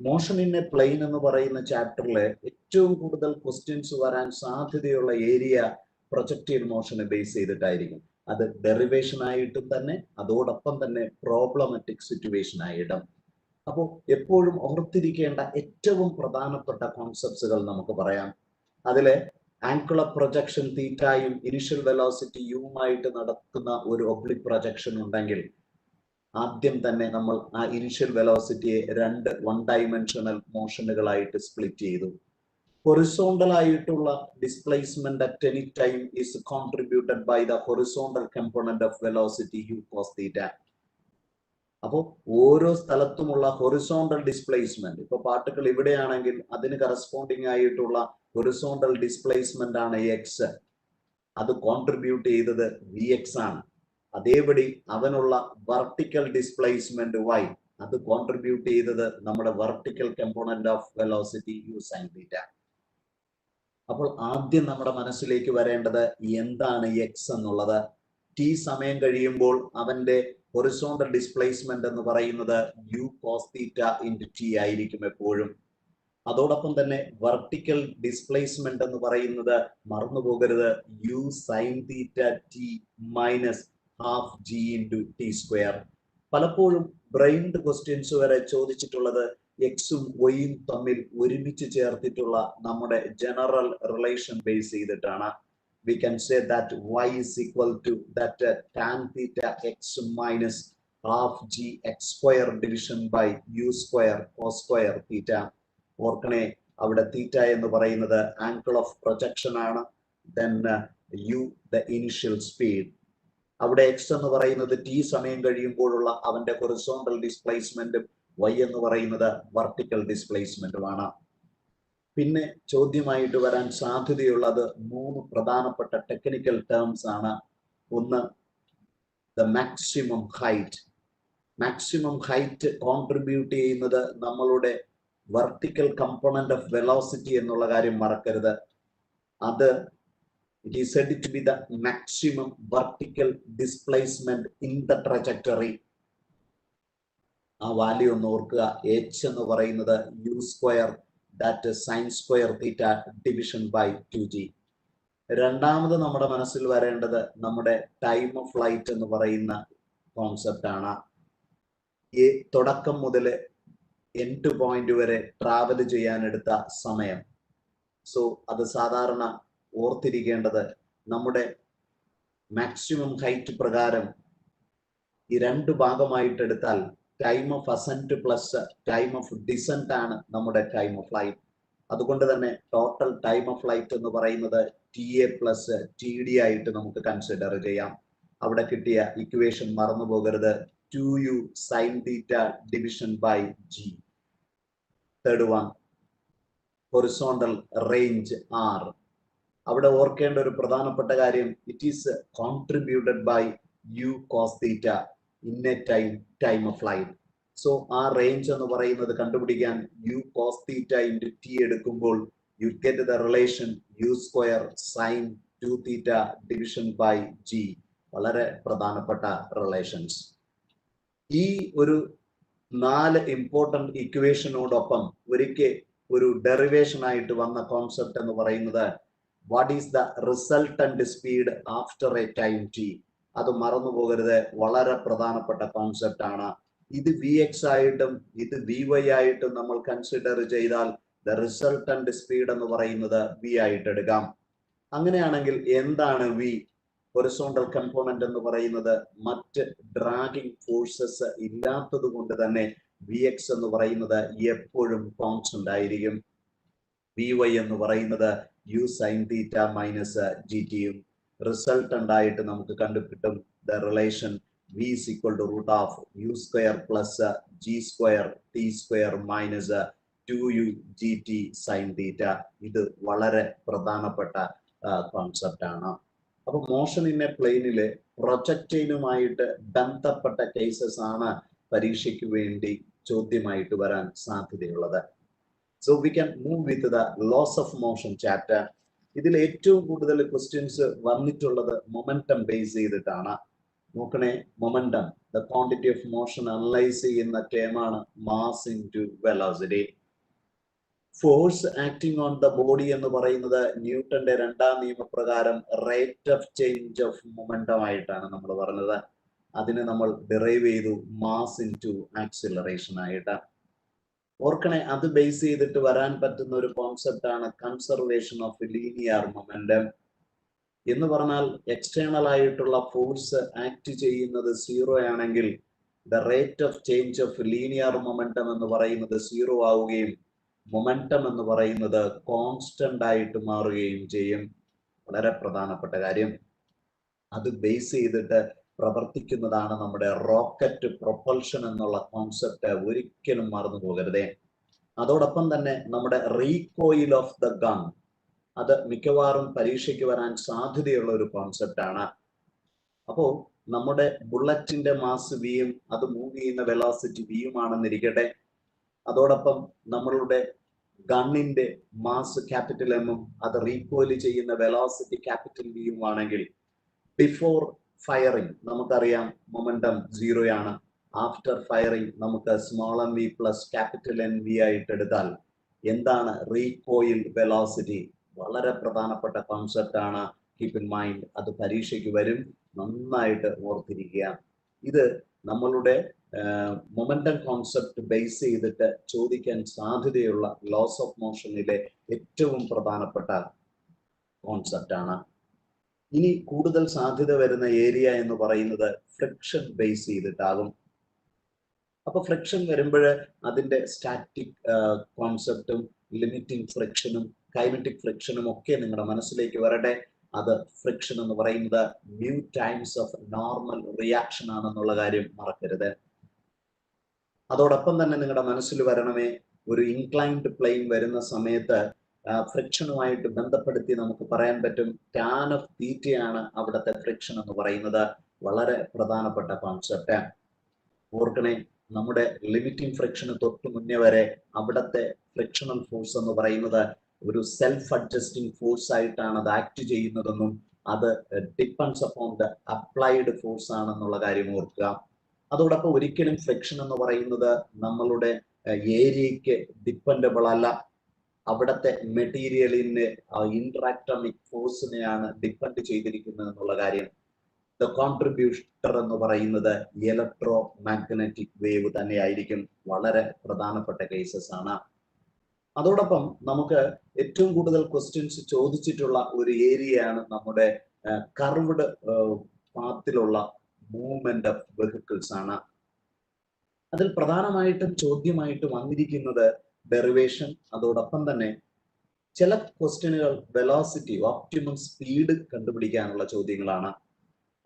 [SPEAKER 1] മോഷൻ ഇൻ എ പ്ലെയിൻ എന്ന് പറയുന്ന ചാപ്റ്ററിൽ ഏറ്റവും കൂടുതൽ ക്വസ്റ്റ്യൻസ് വരാൻ സാധ്യതയുള്ള ഏരിയ പ്രൊജക്റ്റൈൽ മോഷനെ ബേസ് ചെയ്തിട്ടായിരിക്കും. അത് ഡെറിവേഷൻ ആയിട്ടും തന്നെ അതോടൊപ്പം തന്നെ പ്രോബ്ലമാറ്റിക് സിറ്റുവേഷൻ ആയിട്ടും. അപ്പോൾ എപ്പോഴും ഓർത്തിരിക്കേണ്ട ഏറ്റവും പ്രധാനപ്പെട്ട കോൺസെപ്റ്റ്സുകൾ നമുക്ക് പറയാം. അതിലെ ആംഗുലർ പ്രൊജക്ഷൻ തീറ്റയും ഇനിഷ്യൽ വെലോസിറ്റി യുമായിട്ട് നടക്കുന്ന ഒരു ഒബ്ലിക് പ്രൊജക്ഷൻ ഉണ്ടെങ്കിൽ ആദ്യം തന്നെ നമ്മൾ ആ ഇനിഷ്യൽ വെലോസിറ്റിയെ രണ്ട് വൺ ഡൈമെൻഷണൽ മോഷനുകളായിട്ട് സ്പ്ലിറ്റ് ചെയ്തു. ഹൊറിസോണ്ടൽ ആയിട്ടുള്ള displacement at any time is contributed by the horizontal component of velocity u cos theta. അപ്പോൾ ഓരോ സ്ഥലത്തുമുള്ള ഹൊറിസോണ്ടൽ ഡിസ്പ്ലേസ്മെന്റ്, ഇപ്പൊ പാർട്ടിക്കിൾ ഇവിടെയാണെങ്കിൽ അതിന് കറസ്പോണ്ടിങ് ആയിട്ടുള്ള ഹൊറിസോണ്ടൽ ഡിസ്പ്ലേസ്മെന്റ് ആണ് എക്സ്, അത് കോൺട്രിബ്യൂട്ട് ചെയ്തത് വി എക്സ് ആണ്. അതേപടി അവനുള്ള വെർട്ടിക്കൽ ഡിസ്പ്ലേസ്മെന്റ് വൈ, അത് കോൺട്രിബ്യൂട്ട് ചെയ്തത് നമ്മുടെ vertical component of velocity u sine theta. അപ്പോൾ ആദ്യം നമ്മുടെ മനസ്സിലേക്ക് വരേണ്ടത് എന്താണ് എക്സ് എന്നുള്ളത്. ടി സമയം കഴിയുമ്പോൾ അവന്റെ ഹൊറിസോണ്ടൽ ഡിസ്പ്ലേസ്മെന്റ് എന്ന് പറയുന്നത് u cos theta into t ആയിരിക്കും എപ്പോഴും. അതോടൊപ്പം തന്നെ വെർട്ടിക്കൽ ഡിസ്പ്ലേസ്മെന്റ് എന്ന് പറയുന്നത് മറന്നു പോകരുത്, u sine theta t minus half g into t square. പലപ്പോഴും ബ്രെയിൻഡ് ക്വസ്റ്റ്യൻസ് വരെ ചോദിച്ചിട്ടുള്ളത് എക്സും വൈയും തമ്മിൽ ഒരുമിച്ച് ചേർത്തിട്ടുള്ള നമ്മുടെ ജനറൽ റിലേഷൻ ബേസ് ചെയ്തിട്ടാണ്. We can say that y is equal to that tan theta x minus half g x square division by u square cos square theta. ഓർക്കണേ, അവിടെ തീറ്റ എന്ന് പറയുന്നത് ആംഗിൾ ഓഫ് പ്രൊജക്ഷൻ ആണ്. then u the initial speed. അവിടെ X എന്ന് പറയുന്നത് T സമയം കഴിയുമ്പോഴുള്ള അവന്റെ horizontal ഡിസ്പ്ലേസ്മെന്റും y എന്ന് പറയുന്നത് വെർട്ടിക്കൽ ഡിസ്പ്ലേസ്മെന്റുമാണ്. പിന്നെ ചോദ്യമായിട്ട് വരാൻ സാധ്യതയുള്ളത് മൂന്ന് പ്രധാനപ്പെട്ട ടെക്നിക്കൽ ടേംസ് ആണ്. ഒന്ന്, the maximum height. Maximum height contribute ചെയ്യുന്നത് നമ്മളുടെ വെർട്ടിക്കൽ കമ്പോണന്റ് ഓഫ് വെലോസിറ്റി എന്നുള്ള കാര്യം മറക്കരുത്. അത് it is said to be the maximum vertical displacement in the trajectory. ആ വാല്യൂ ഒന്ന് ഓർക്കുക. എച്ച് എന്ന് പറയുന്നത് u square that sine square theta division by 2g. രണ്ടാമത് നമ്മുടെ മനസ്സിൽ വരേണ്ടത് നമ്മുടെ ടൈം ഓഫ് ഫ്ലൈറ്റ് എന്ന് പറയുന്ന കോൺസെപ്റ്റ് ആണ്. ഈ തുടക്കം മുതൽ എൻഡ് പോയിന്റ് വരെ ട്രാവൽ ചെയ്യാൻ എടുത്ത സമയം. സോ അത് സാധാരണ ഓർത്തിരിക്കേണ്ടത് നമ്മുടെ മാക്സിമം ഹൈറ്റ് പ്രകാരം ഈ രണ്ട് ഭാഗമായിട്ട് എടുത്താൽ time of assent plus time of descent ആണ് നമ്മുടെ ടൈം ഓഫ് ഫ്ലൈറ്റ്. അതുകൊണ്ട് തന്നെ ടോട്ടൽ ടൈം ഓഫ് ഫ്ലൈറ്റ് എന്ന് പറയുന്നത് T A plus T D ആയിട്ട് നമുക്ക് കൺസിഡർ ചെയ്യാം. അവിടെ കിട്ടിയ ഇക്വേഷൻ മറന്നു പോകരുത്, 2u sine theta division by G. Third one, horizontal range R. അവിടെ ഓർക്കേണ്ട ഒരു പ്രധാനപ്പെട്ട കാര്യം, it is contributed by U cos theta in a time of flight. So ആ റേഞ്ച് എന്ന് പറയുന്നത് കണ്ടുപിടിക്കാൻ U cos theta into T എടുക്കുമ്പോൾ U get the relation U square sine 2 theta division by G. വളരെ പ്രധാനപ്പെട്ട റിലേഷൻസ്. ഈ ഒരു 4 important ഇക്വേഷനോടൊപ്പം ഒരിക്കൽ ഒരു ഡെറിവേഷൻ ആയിട്ട് വന്ന കോൺസെപ്റ്റ് എന്ന് പറയുന്നത് what is the resultant speed after A time T. അത് മറന്നു പോകരുത്, വളരെ പ്രധാനപ്പെട്ട കോൺസെപ്റ്റ് ആണ്. ഇത് വി എക്സ് ആയിട്ടും ഇത് വി വൈ ആയിട്ടും നമ്മൾ കൺസിഡർ ചെയ്താൽ ദ റിസൾട്ടന്റ് സ്പീഡ് എന്ന് പറയുന്നത് വി ആയിട്ട് എടുക്കാം. അങ്ങനെയാണെങ്കിൽ എന്താണ് വി? ഹൊറിസോണ്ടൽ കമ്പോണന്റ് എന്ന് പറയുന്നത് മറ്റ് ഡ്രാഗിങ് ഫോഴ്സസ് ഇല്ലാത്തത് കൊണ്ട് തന്നെ വി എക്സ് എന്ന് പറയുന്നത് എപ്പോഴും കോൺസ്റ്റന്റ് ആയിരിക്കും. വി വൈ എന്ന് പറയുന്നത് U sine theta minus G ടിയും. റിസൾട്ടന്റ് ആയിട്ട് നമുക്ക് കണ്ടുകിട്ടും the relation v is equal to root of u square plus g square t square minus 2u gt sin theta. ഇത് വളരെ പ്രധാനപ്പെട്ട കോൺസെപ്റ്റ് ആണ്. അപ്പൊ മോഷൻ ഇൻ എ പ്ലെയിനില് പ്രൊജക്റ്റൈനുമായിട്ട് ബന്ധപ്പെട്ട കേസസ് ആണ് പരീക്ഷയ്ക്ക് വേണ്ടി ചോദ്യമായിട്ട് വരാൻ സാധ്യതയുള്ളത്. So we can move with the laws of motion chapter. ഇതിൽ ഏറ്റവും കൂടുതൽ ക്വസ്റ്റ്യൻസ് വന്നിട്ടുള്ളത് മൊമെന്റം ബേസ് ചെയ്തിട്ടാണ്. നോക്കണേ, momentum, the quantity of motion analyse ചെയ്യുന്ന ടേമാണ് mass into velocity. Force acting on the body എന്ന് പറയുന്നത് ന്യൂട്ടന്റെ രണ്ടാം നിയമപ്രകാരം rate of change of momentum ആയിട്ടാണ് നമ്മൾ പറഞ്ഞത്. അതിനെ നമ്മൾ ഡിറൈവ് ചെയ്തു മാസ് ഇൻടു ആക്സിലറേഷൻ ആയിട്ട്. ഓർക്കണേ, അത് ബേസ് ചെയ്തിട്ട് വരാൻ പറ്റുന്ന ഒരു കോൺസെപ്റ്റ് ആണ് കൺസർവേഷൻ ഓഫ് ലീനിയർ മൊമെന്റം. എന്ന് പറഞ്ഞാൽ എക്സ്റ്റേണൽ ആയിട്ടുള്ള ഫോഴ്സ് ആക്ട് ചെയ്യുന്നത് സീറോ ആണെങ്കിൽ the rate of change of linear momentum എന്ന് പറയുന്നത് സീറോ ആവുകയും മൊമെന്റം എന്ന് പറയുന്നത് കോൺസ്റ്റന്റ് ആയിട്ട് മാറുകയും ചെയ്യും. വളരെ പ്രധാനപ്പെട്ട കാര്യം. അത് ബേസ് ചെയ്തിട്ട് പ്രവർത്തിക്കുന്നതാണ് നമ്മുടെ റോക്കറ്റ് പ്രൊപ്പൽഷൻ എന്നുള്ള കോൺസെപ്റ്റ്. ഒരിക്കലും മറന്നു പോകരുതേ. അതോടൊപ്പം തന്നെ നമ്മുടെ റീകോയിൽ ഓഫ് ദ ഗൺ, അത് മിക്കവാറും പരീക്ഷയ്ക്ക് വരാൻ സാധ്യതയുള്ള ഒരു കോൺസെപ്റ്റ് ആണ്. അപ്പോ നമ്മുടെ ബുള്ളറ്റിന്റെ മാസ് വിയും അത് മൂവ് ചെയ്യുന്ന വെലോസിറ്റി വിയുമാണെന്നിരിക്കട്ടെ. അതോടൊപ്പം നമ്മളുടെ ഗണ്ണിന്റെ മാസ് ക്യാപിറ്റൽ എമ്മും അത് റീകോയിൽ ചെയ്യുന്ന വെലോസിറ്റി ക്യാപിറ്റൽ വിയും ആണെങ്കിൽ ബിഫോർ ഫയറിംഗ് നമുക്കറിയാം മൊമെന്റം സീറോയാണ്. ആഫ്റ്റർ ഫയറിംഗ് നമുക്ക് small m v plus capital N v ആയിട്ട് എടുത്താൽ എന്താണ് റീകോയിൽ വെലോസിറ്റി? വളരെ പ്രധാനപ്പെട്ട കോൺസെപ്റ്റ് ആണ്. Keep in mind. അത് പരീക്ഷയ്ക്ക് വരും, നന്നായിട്ട് ഓർത്തിരിക്കുക. ഇത് നമ്മളുടെ മൊമെന്റം കോൺസെപ്റ്റ് ബേസ് ചെയ്തിട്ട് ചോദിക്കാൻ സാധ്യതയുള്ള ലോസ് ഓഫ് മോഷനിലെ ഏറ്റവും പ്രധാനപ്പെട്ട കോൺസെപ്റ്റ് ആണ്. ഇനി കൂടുതൽ സാധ്യത വരുന്ന ഏരിയ എന്ന് പറയുന്നത് ഫ്രിക്ഷൻ ബേസ് ചെയ്തിട്ടാകും. അപ്പൊ ഫ്രിക്ഷൻ വരുമ്പോൾ അതിന്റെ സ്റ്റാറ്റിക് കോൺസെപ്റ്റും ലിമിറ്റിംഗ് ഫ്രിക്ഷനും കൈനറ്റിക് ഫ്രിക്ഷനും ഒക്കെ നിങ്ങളുടെ മനസ്സിലേക്ക് വരട്ടെ. അത് ഫ്രിക്ഷൻ എന്ന് പറയുന്നത് mu times of normal reaction ആണെന്നുള്ള കാര്യം മറക്കരുത്. അതോടൊപ്പം തന്നെ നിങ്ങളുടെ മനസ്സിൽ വരണമേ, ഒരു ഇൻക്ലൈൻഡ് പ്ലെയിൻ വരുന്ന സമയത്ത് ഫ്രിക്ഷനുമായിട്ട് ബന്ധപ്പെടുത്തി നമുക്ക് പറയാൻ പറ്റും ടാൻ ഓഫ് തീറ്റയാണ് അവിടുത്തെ ഫ്രിക്ഷൻ എന്ന് പറയുന്നത്. വളരെ പ്രധാനപ്പെട്ട കോൺസെപ്റ്റ്. ഓർക്കണേ, നമ്മുടെ ലിമിറ്റിംഗ് ഫ്രിക്ഷന് തൊട്ട് മുന്നേ വരെ അവിടുത്തെ ഫ്രിക്ഷണൽ ഫോഴ്സ് എന്ന് പറയുന്നത് ഒരു സെൽഫ് അഡ്ജസ്റ്റിംഗ് ഫോഴ്സ് ആയിട്ടാണ് അത് ആക്ട് ചെയ്യുന്നതെന്നും അത് depends upon the applied force ആണെന്നുള്ള കാര്യം ഓർക്കുക. അതോടൊപ്പം ഒരിക്കലും ഫ്രിക്ഷൻ എന്ന് പറയുന്നത് നമ്മളുടെ ഏരിയയ്ക്ക് ഡിപ്പെൻഡബിൾ അല്ല. അവിടുത്തെ മെറ്റീരിയലിന്റെ ഇന്ററാക്ടോമിക് ഫോഴ്സിനെയാണ് ഡിപ്പെൻഡ് ചെയ്തിരിക്കുന്നത് എന്നുള്ള കാര്യം. ദ കോൺട്രിബ്യൂട്ടർ എന്ന് പറയുന്നത് ഇലക്ട്രോ മാഗ്നറ്റിക് വേവ് തന്നെയായിരിക്കും. വളരെ പ്രധാനപ്പെട്ട കേസസ് ആണ്. അതോടൊപ്പം നമുക്ക് ഏറ്റവും കൂടുതൽ ക്വസ്റ്റ്യൻസ് ചോദിച്ചിട്ടുള്ള ഒരു ഏരിയയാണ് നമ്മുടെ കർവ്ഡ് പാത്തിലുള്ള മൂവ്മെന്റ് ഓഫ് വെഹിക്കിൾസ് ആണ്. അതിൽ പ്രധാനമായിട്ടും ചോദ്യമായിട്ട് വന്നിരിക്കുന്നത് ഡെറിവേഷൻ. അതോടൊപ്പം തന്നെ ചില ക്വസ്റ്റ്യനുകൾ വെലോസിറ്റി, ഓപ്റ്റിമം സ്പീഡ് കണ്ടുപിടിക്കാനുള്ള ചോദ്യങ്ങളാണ്.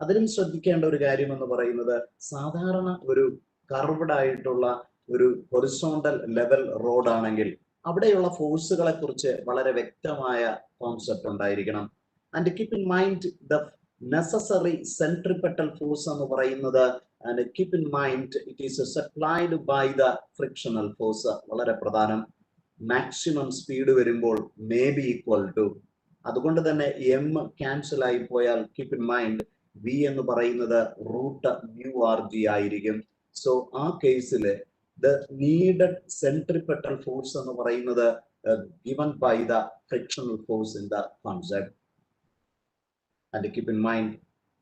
[SPEAKER 1] അതിലും ശ്രദ്ധിക്കേണ്ട ഒരു കാര്യം എന്ന് പറയുന്നത് സാധാരണ ഒരു കർവ്ഡ് ആയിട്ടുള്ള ഒരു ഹൊറിസോണ്ടൽ ലെവൽ റോഡ് ആണെങ്കിൽ അവിടെയുള്ള ഫോഴ്സുകളെ കുറിച്ച് വളരെ വ്യക്തമായ കോൺസെപ്റ്റ് ഉണ്ടായിരിക്കണം. And keep in mind the necessary centripetal force എന്ന് പറയുന്നത്, and keep in mind it is supplied by the frictional force. വളരെ പ്രധാനം. മാക്സിമം സ്പീഡ് വരുമ്പോൾ മേ ബി ഈക്വൽ ടു, അതുകൊണ്ട് തന്നെ എം ക്യാൻസൽ ആയി പോയാൽ കീപ്പ് ഇൻ മൈൻഡ് വി എന്ന് പറയുന്നത് റൂട്ട് മ്യൂ ആർ ജി ആയിരിക്കും. സോ ആ കേസിൽ ദ നീഡഡ് സെൻട്രിപെറ്റൽ ഫോഴ്സ് എന്ന് പറയുന്നത് given by the frictional force in the concept. And keep in mind,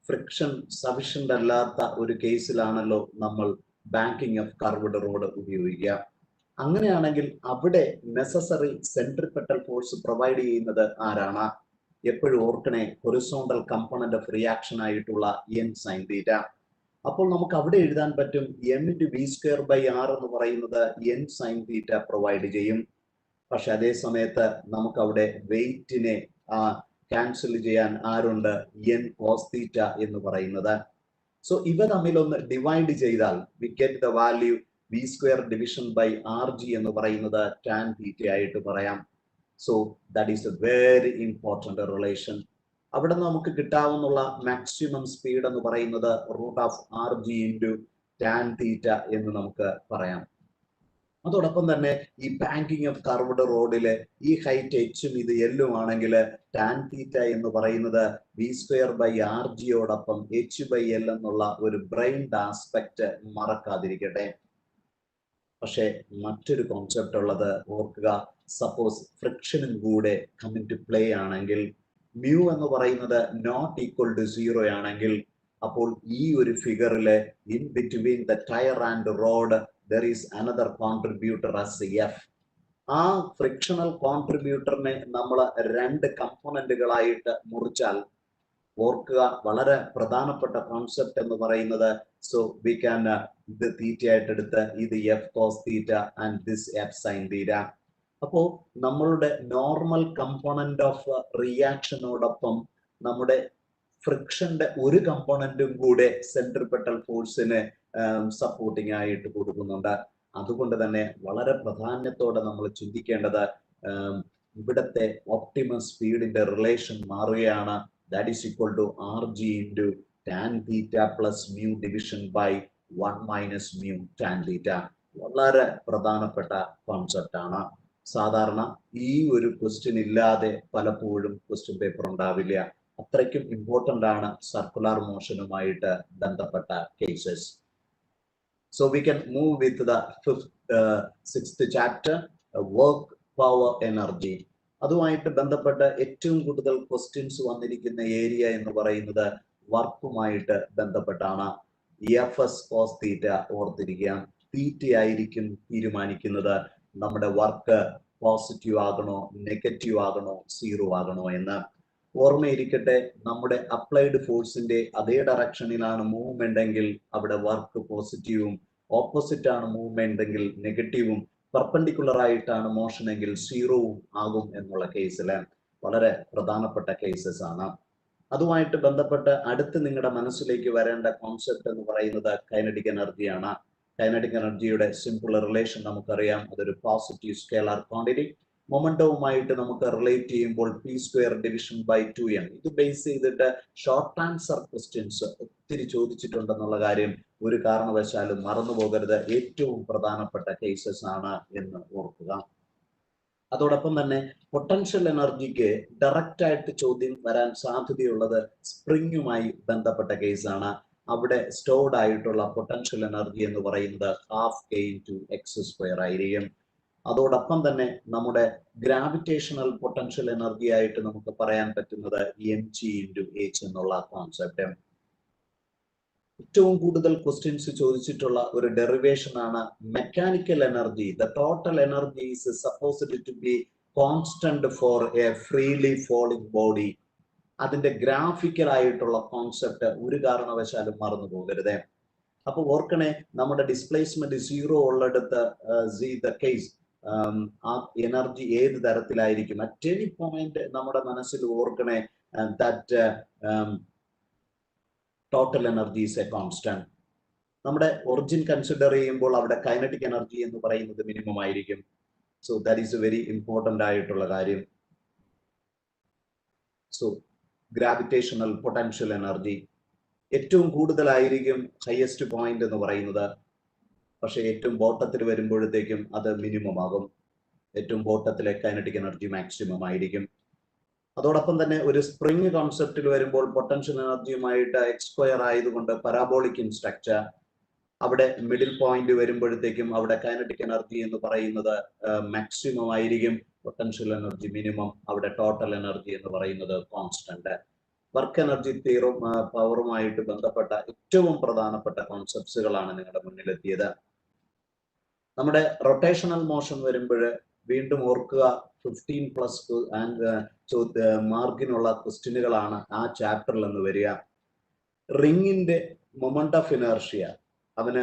[SPEAKER 1] friction sufficient അല്ലാത്ത ഒരു കേസിലാണല്ലോ നമ്മൾ ബാങ്കിങ് ഓഫ് കർവ്ഡ് റോഡ് ഉപയോഗിക്കുക. അങ്ങനെയാണെങ്കിൽ അവിടെ നെസസറി സെൻട്രിപെറ്റൽ ഫോഴ്സ് പ്രൊവൈഡ് ചെയ്യുന്നത് ആരാണ്? എപ്പോഴും ഓർക്കണേ, ഹൊറിസോണ്ടൽ കമ്പോണന്റ് ഓഫ് റിയാക്ഷൻ ആയിട്ടുള്ള എൻ സൈൻ തീറ്റ. അപ്പോൾ നമുക്ക് അവിടെ എഴുതാൻ പറ്റും M into V square by R എന്ന് പറയുന്നത് എൻ സൈൻ തീറ്റ പ്രൊവൈഡ് ചെയ്യും. പക്ഷെ അതേ സമയത്ത് നമുക്ക് അവിടെ വെയിറ്റിനെ ക്യാൻസൽ ചെയ്യാൻ ആരുണ്ട്? എൻ കോസ് തീറ്റ എന്ന് പറയുന്നത്. സോ ഇവ തമ്മിലൊന്ന് ഡിവൈഡ് ചെയ്താൽ we get the value V square division by R G എന്ന് പറയുന്നത് ടാൻ തീറ്റ ആയിട്ട് പറയാം. So that is a very important relation. അവിടെ നമുക്ക് കിട്ടാവുന്ന മാക്സിമം സ്പീഡ് എന്ന് പറയുന്നത് root of R G into tan theta എന്ന് നമുക്ക് പറയാം. അതോടൊപ്പം തന്നെ ഈ ബാങ്കിങ് ഓഫ് കർവ്ഡ് റോഡില് ഈ ഹൈറ്റ് എച്ചും ഇത് എല്ലും ആണെങ്കിൽ ടാൻ തീറ്റ എന്ന് പറയുന്നത് വി സ്ക്വയർ ബൈ ആർ ജിയോടൊപ്പം എച്ച് ബൈ എൽ എന്നുള്ള ഒരു ബ്രെയിൻഡ് ആസ്പെക്ട് മറക്കാതിരിക്കട്ടെ. പക്ഷെ മറ്റൊരു കോൺസെപ്റ്റ് ഉള്ളത് ഓർക്കുക, സപ്പോസ് ഫ്രിക്ഷനും കൂടെ കമ്മിങ് ടു പ്ലേ ആണെങ്കിൽ, മ്യൂ എന്ന് പറയുന്നത് നോട്ട് ഈക്വൽ ടു 0 ആണെങ്കിൽ, അപ്പോൾ ഈ ഒരു ഫിഗറില് in between the tyre and road there is another contributor as F. ആ ഫ്രിക്ഷണൽ കോൺട്രിബ്യൂട്ടറിനെ നമ്മൾ രണ്ട് കമ്പോണന്റുകളായിട്ട് മുറിച്ചാൽ, ഓർക്കുക വളരെ പ്രധാനപ്പെട്ട കോൺസെപ്റ്റ് എന്ന് പറയുന്നത്, സോ വി ക്യാൻ ഇത് തീറ്റ ആയിട്ട് എടുത്ത് ഇത് F cos theta and this F sine theta. അപ്പോ നമ്മളുടെ നോർമൽ കമ്പോണന്റ് ഓഫ് റിയാക്ഷനോടൊപ്പം നമ്മുടെ ഫ്രിക്ഷന്റെ ഒരു കമ്പോണന്റും കൂടെ സെൻട്രിപെറ്റൽ ഫോഴ്സിന് സപ്പോർട്ടിംഗ് ആയിട്ട് കൊടുക്കുന്നുണ്ട്. അതുകൊണ്ട് തന്നെ വളരെ പ്രാധാന്യത്തോടെ നമ്മൾ ചിന്തിക്കേണ്ടത് ഇവിടത്തെ ഒപ്റ്റിമം സ്പീഡിന്റെ റിലേഷൻ മാറുകയാണ്. That is equal to RG into tan theta plus mu division by 1 minus mu tan theta. വളരെ പ്രധാനപ്പെട്ട കോൺസെപ്റ്റ് ആണ്. സാധാരണ ഈ ഒരു ക്വസ്റ്റ്യൻ ഇല്ലാതെ പലപ്പോഴും ക്വസ്റ്റ്യൻ പേപ്പർ ഉണ്ടാവില്ല. അത്രയ്ക്കും ഇമ്പോർട്ടന്റ് ആണ് സർക്കുലർ മോഷനുമായിട്ട് ബന്ധപ്പെട്ട cases. So we can move with the sixth chapter, work power energy. അതുമായിട്ട് ബന്ധപ്പെട്ട ഏറ്റവും കൂടുതൽ ക്വസ്റ്റ്യൻസ് വന്നിരിക്കുന്ന ഏരിയ എന്ന് പറയുന്നത് വർക്കുമായിട്ട് ബന്ധപ്പെട്ടാണ്. EFS cos തീറ്റ ഓർത്തിരിക്കുക. തീറ്റ ആയിരിക്കും തീരുമാനിക്കുന്നത് നമ്മുടെ വർക്ക് പോസിറ്റീവ് ആകണോ നെഗറ്റീവ് ആകണോ സീറോ ആകണോ എന്ന്. ഓർമ്മയിരിക്കട്ടെ, നമ്മുടെ അപ്ലൈഡ് ഫോഴ്സിന്റെ അതേ ഡയറക്ഷനിലാണ് മൂവ്മെന്റ് എങ്കിൽ അവിടെ വർക്ക് പോസിറ്റീവും, ഓപ്പോസിറ്റ് ആണ് മൂവ്മെന്റ് എങ്കിൽ നെഗറ്റീവും, പെർപെൻഡിക്കുലർ ആയിട്ടാണ് മോഷൻ എങ്കിൽ സീറോവും ആകും എന്നുള്ള കേസിൽ വളരെ പ്രധാനപ്പെട്ട കേസസ് ആണ്. അതുമായിട്ട് ബന്ധപ്പെട്ട് അടുത്ത് നിങ്ങളുടെ മനസ്സിലേക്ക് വരേണ്ട കോൺസെപ്റ്റ് എന്ന് പറയുന്നത് കൈനറ്റിക് എനർജിയാണ്. കൈനറ്റിക് എനർജിയുടെ സിമ്പിൾ റിലേഷൻ നമുക്കറിയാം, അതൊരു പോസിറ്റീവ് സ്കേലാർ ക്വാണ്ടിറ്റി. മൊമെന്റവുമായിട്ട് നമുക്ക് റിലേറ്റ് ചെയ്യുമ്പോൾ p² ഡിവിഷൻ ബൈ 2n. ഇത് ബേസ് ചെയ്തിട്ട് ഷോർട്ട് ആൻസർ ക്വസ്റ്റ്യൻസ് ഒത്തിരി ചോദിച്ചിട്ടുണ്ടെന്നുള്ള കാര്യം ഒരു കാരണവശാലും മറന്നു പോകരുത്. ഏറ്റവും പ്രധാനപ്പെട്ട കേസസ് ആണ് എന്ന് ഓർക്കുക. അതോടൊപ്പം തന്നെ പൊട്ടൻഷ്യൽ എനർജിക്ക് ഡയറക്റ്റ് ആയിട്ട് ചോദ്യം വരാൻ സാധ്യതയുള്ളത് സ്പ്രിങ്ങുമായി ബന്ധപ്പെട്ട കേസാണ്. അവിടെ സ്റ്റോർഡ് ആയിട്ടുള്ള പൊട്ടൻഷ്യൽ എനർജി എന്ന് പറയുന്നത് ½k/x² ആയിരിക്കും. അതോടൊപ്പം തന്നെ നമ്മുടെ ഗ്രാവിറ്റേഷണൽ പൊട്ടൻഷ്യൽ എനർജി ആയിട്ട് നമുക്ക് പറയാൻ പറ്റുന്നത് mg/h എന്നുള്ള കോൺസെപ്റ്റ്. ഏറ്റവും കൂടുതൽ ക്വസ്റ്റ്യൻസ് ചോദിച്ചിട്ടുള്ള ഒരു ഡെറിവേഷൻ ആണ് mechanical energy. The total energy is supposed to be constant for a freely falling body. അതിന്റെ ഗ്രാഫിക്കൽ ആയിട്ടുള്ള കോൺസെപ്റ്റ് ഒരു കാരണവശാലും മറന്നു പോകരുത്. അപ്പൊ ഓർക്കണേ, നമ്മുടെ ഡിസ്പ്ലേസ്മെന്റ് സീറോ ഉള്ളിടത്ത് ദ കേസ് ആ എനർജി ഏത് തരത്തിലായിരിക്കും അറ്റ് എനി പോയിന്റ് നമ്മുടെ മനസ്സിൽ ഓർക്കണേ, that total energy is a constant. നമ്മുടെ ഒറിജിൻ കൺസിഡർ ചെയ്യുമ്പോൾ അവിടെ കൈനറ്റിക് എനർജി എന്ന് പറയുന്നത് മിനിമം ആയിരിക്കും. So that is a very important ആയിട്ടുള്ള കാര്യം. സോ ഗ്രാവിറ്റേഷണൽ പൊട്ടൻഷ്യൽ എനർജി ഏറ്റവും കൂടുതലായിരിക്കും ഹയസ്റ്റ് പോയിന്റ് എന്ന് പറയുന്നത്. പക്ഷെ ഏറ്റവും ബോട്ടത്തിൽ വരുമ്പോഴത്തേക്കും അത് മിനിമം ആകും. ഏറ്റവും ബോട്ടത്തിലെ കൈനറ്റിക് എനർജി മാക്സിമം ആയിരിക്കും. അതോടൊപ്പം തന്നെ ഒരു സ്പ്രിങ് കോൺസെപ്റ്റിൽ വരുമ്പോൾ പൊട്ടൻഷ്യൽ എനർജിയുമായിട്ട് x² ആയതുകൊണ്ട് പരാബോളിക് ഇൻ സ്ട്രക്ചർ, അവിടെ മിഡിൽ പോയിന്റ് വരുമ്പോഴത്തേക്കും അവിടെ കൈനറ്റിക് എനർജി എന്ന് പറയുന്നത് മാക്സിമം ആയിരിക്കും, പൊട്ടൻഷ്യൽ എനർജി മിനിമം, അവിടെ ടോട്ടൽ എനർജി എന്ന് പറയുന്നത് കോൺസ്റ്റന്റ്. വർക്ക് എനർജി തിയറും പവറുമായിട്ട് ബന്ധപ്പെട്ട ഏറ്റവും പ്രധാനപ്പെട്ട കോൺസെപ്റ്റ്സുകളാണ് നിങ്ങളുടെ മുന്നിലെത്തിയത്. നമ്മുടെ റൊട്ടേഷണൽ മോഷൻ വരുമ്പോൾ വീണ്ടും ഓർക്കുക, 15+ മാർക്കിനുള്ള ക്വസ്റ്റ്യനുകളാണ് ആ ചാപ്റ്ററിൽ നിന്ന് വരിക. റിങ്ങിന്റെ മൊമെന്റ് ഓഫ് ഇനർഷ്യ, അവന്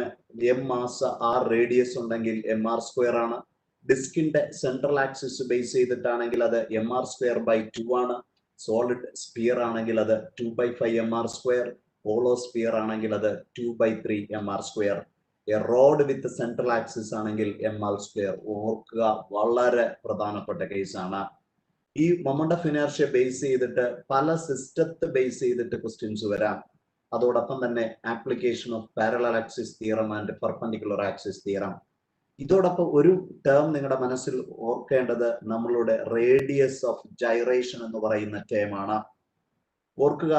[SPEAKER 1] m മാസ r റേഡിയസ് ഉണ്ടെങ്കിൽ mr² ആണ്. ഡിസ്കിന്റെ സെൻട്രൽ ആക്സിസ് ബേസ് ചെയ്തിട്ടാണെങ്കിൽ അത് mr²/2 ആണ്. സോളിഡ് സ്പിയർ ആണെങ്കിൽ അത് 2/5 mr². പോളോ സ്പിയർ ആണെങ്കിൽ അത് 2/3 mr². റോഡ് വിത്ത് സെൻട്രൽ ആക്സിസ് ആണെങ്കിൽ ml². ഓർക്കുക, വളരെ പ്രധാനപ്പെട്ട കേസാണ്. ഈ മൊമെന്റ് ഓഫ് ഇനർഷ്യ ബേസ് ചെയ്തിട്ട് പല സിസ്റ്റത്തെ ബേസ് ചെയ്തിട്ട് ക്വസ്റ്റ്യൻസ് വരാം. അതോടൊപ്പം തന്നെ application of parallel axis theorem and perpendicular axis theorem. ഇതോടൊപ്പം ഒരു ടേം നിങ്ങളുടെ മനസ്സിൽ ഓർക്കേണ്ടത് നമ്മളുടെ റേഡിയസ് ഓഫ് ജൈറേഷൻ എന്ന് പറയുന്ന ടേമാണ്. ഓർക്കുക,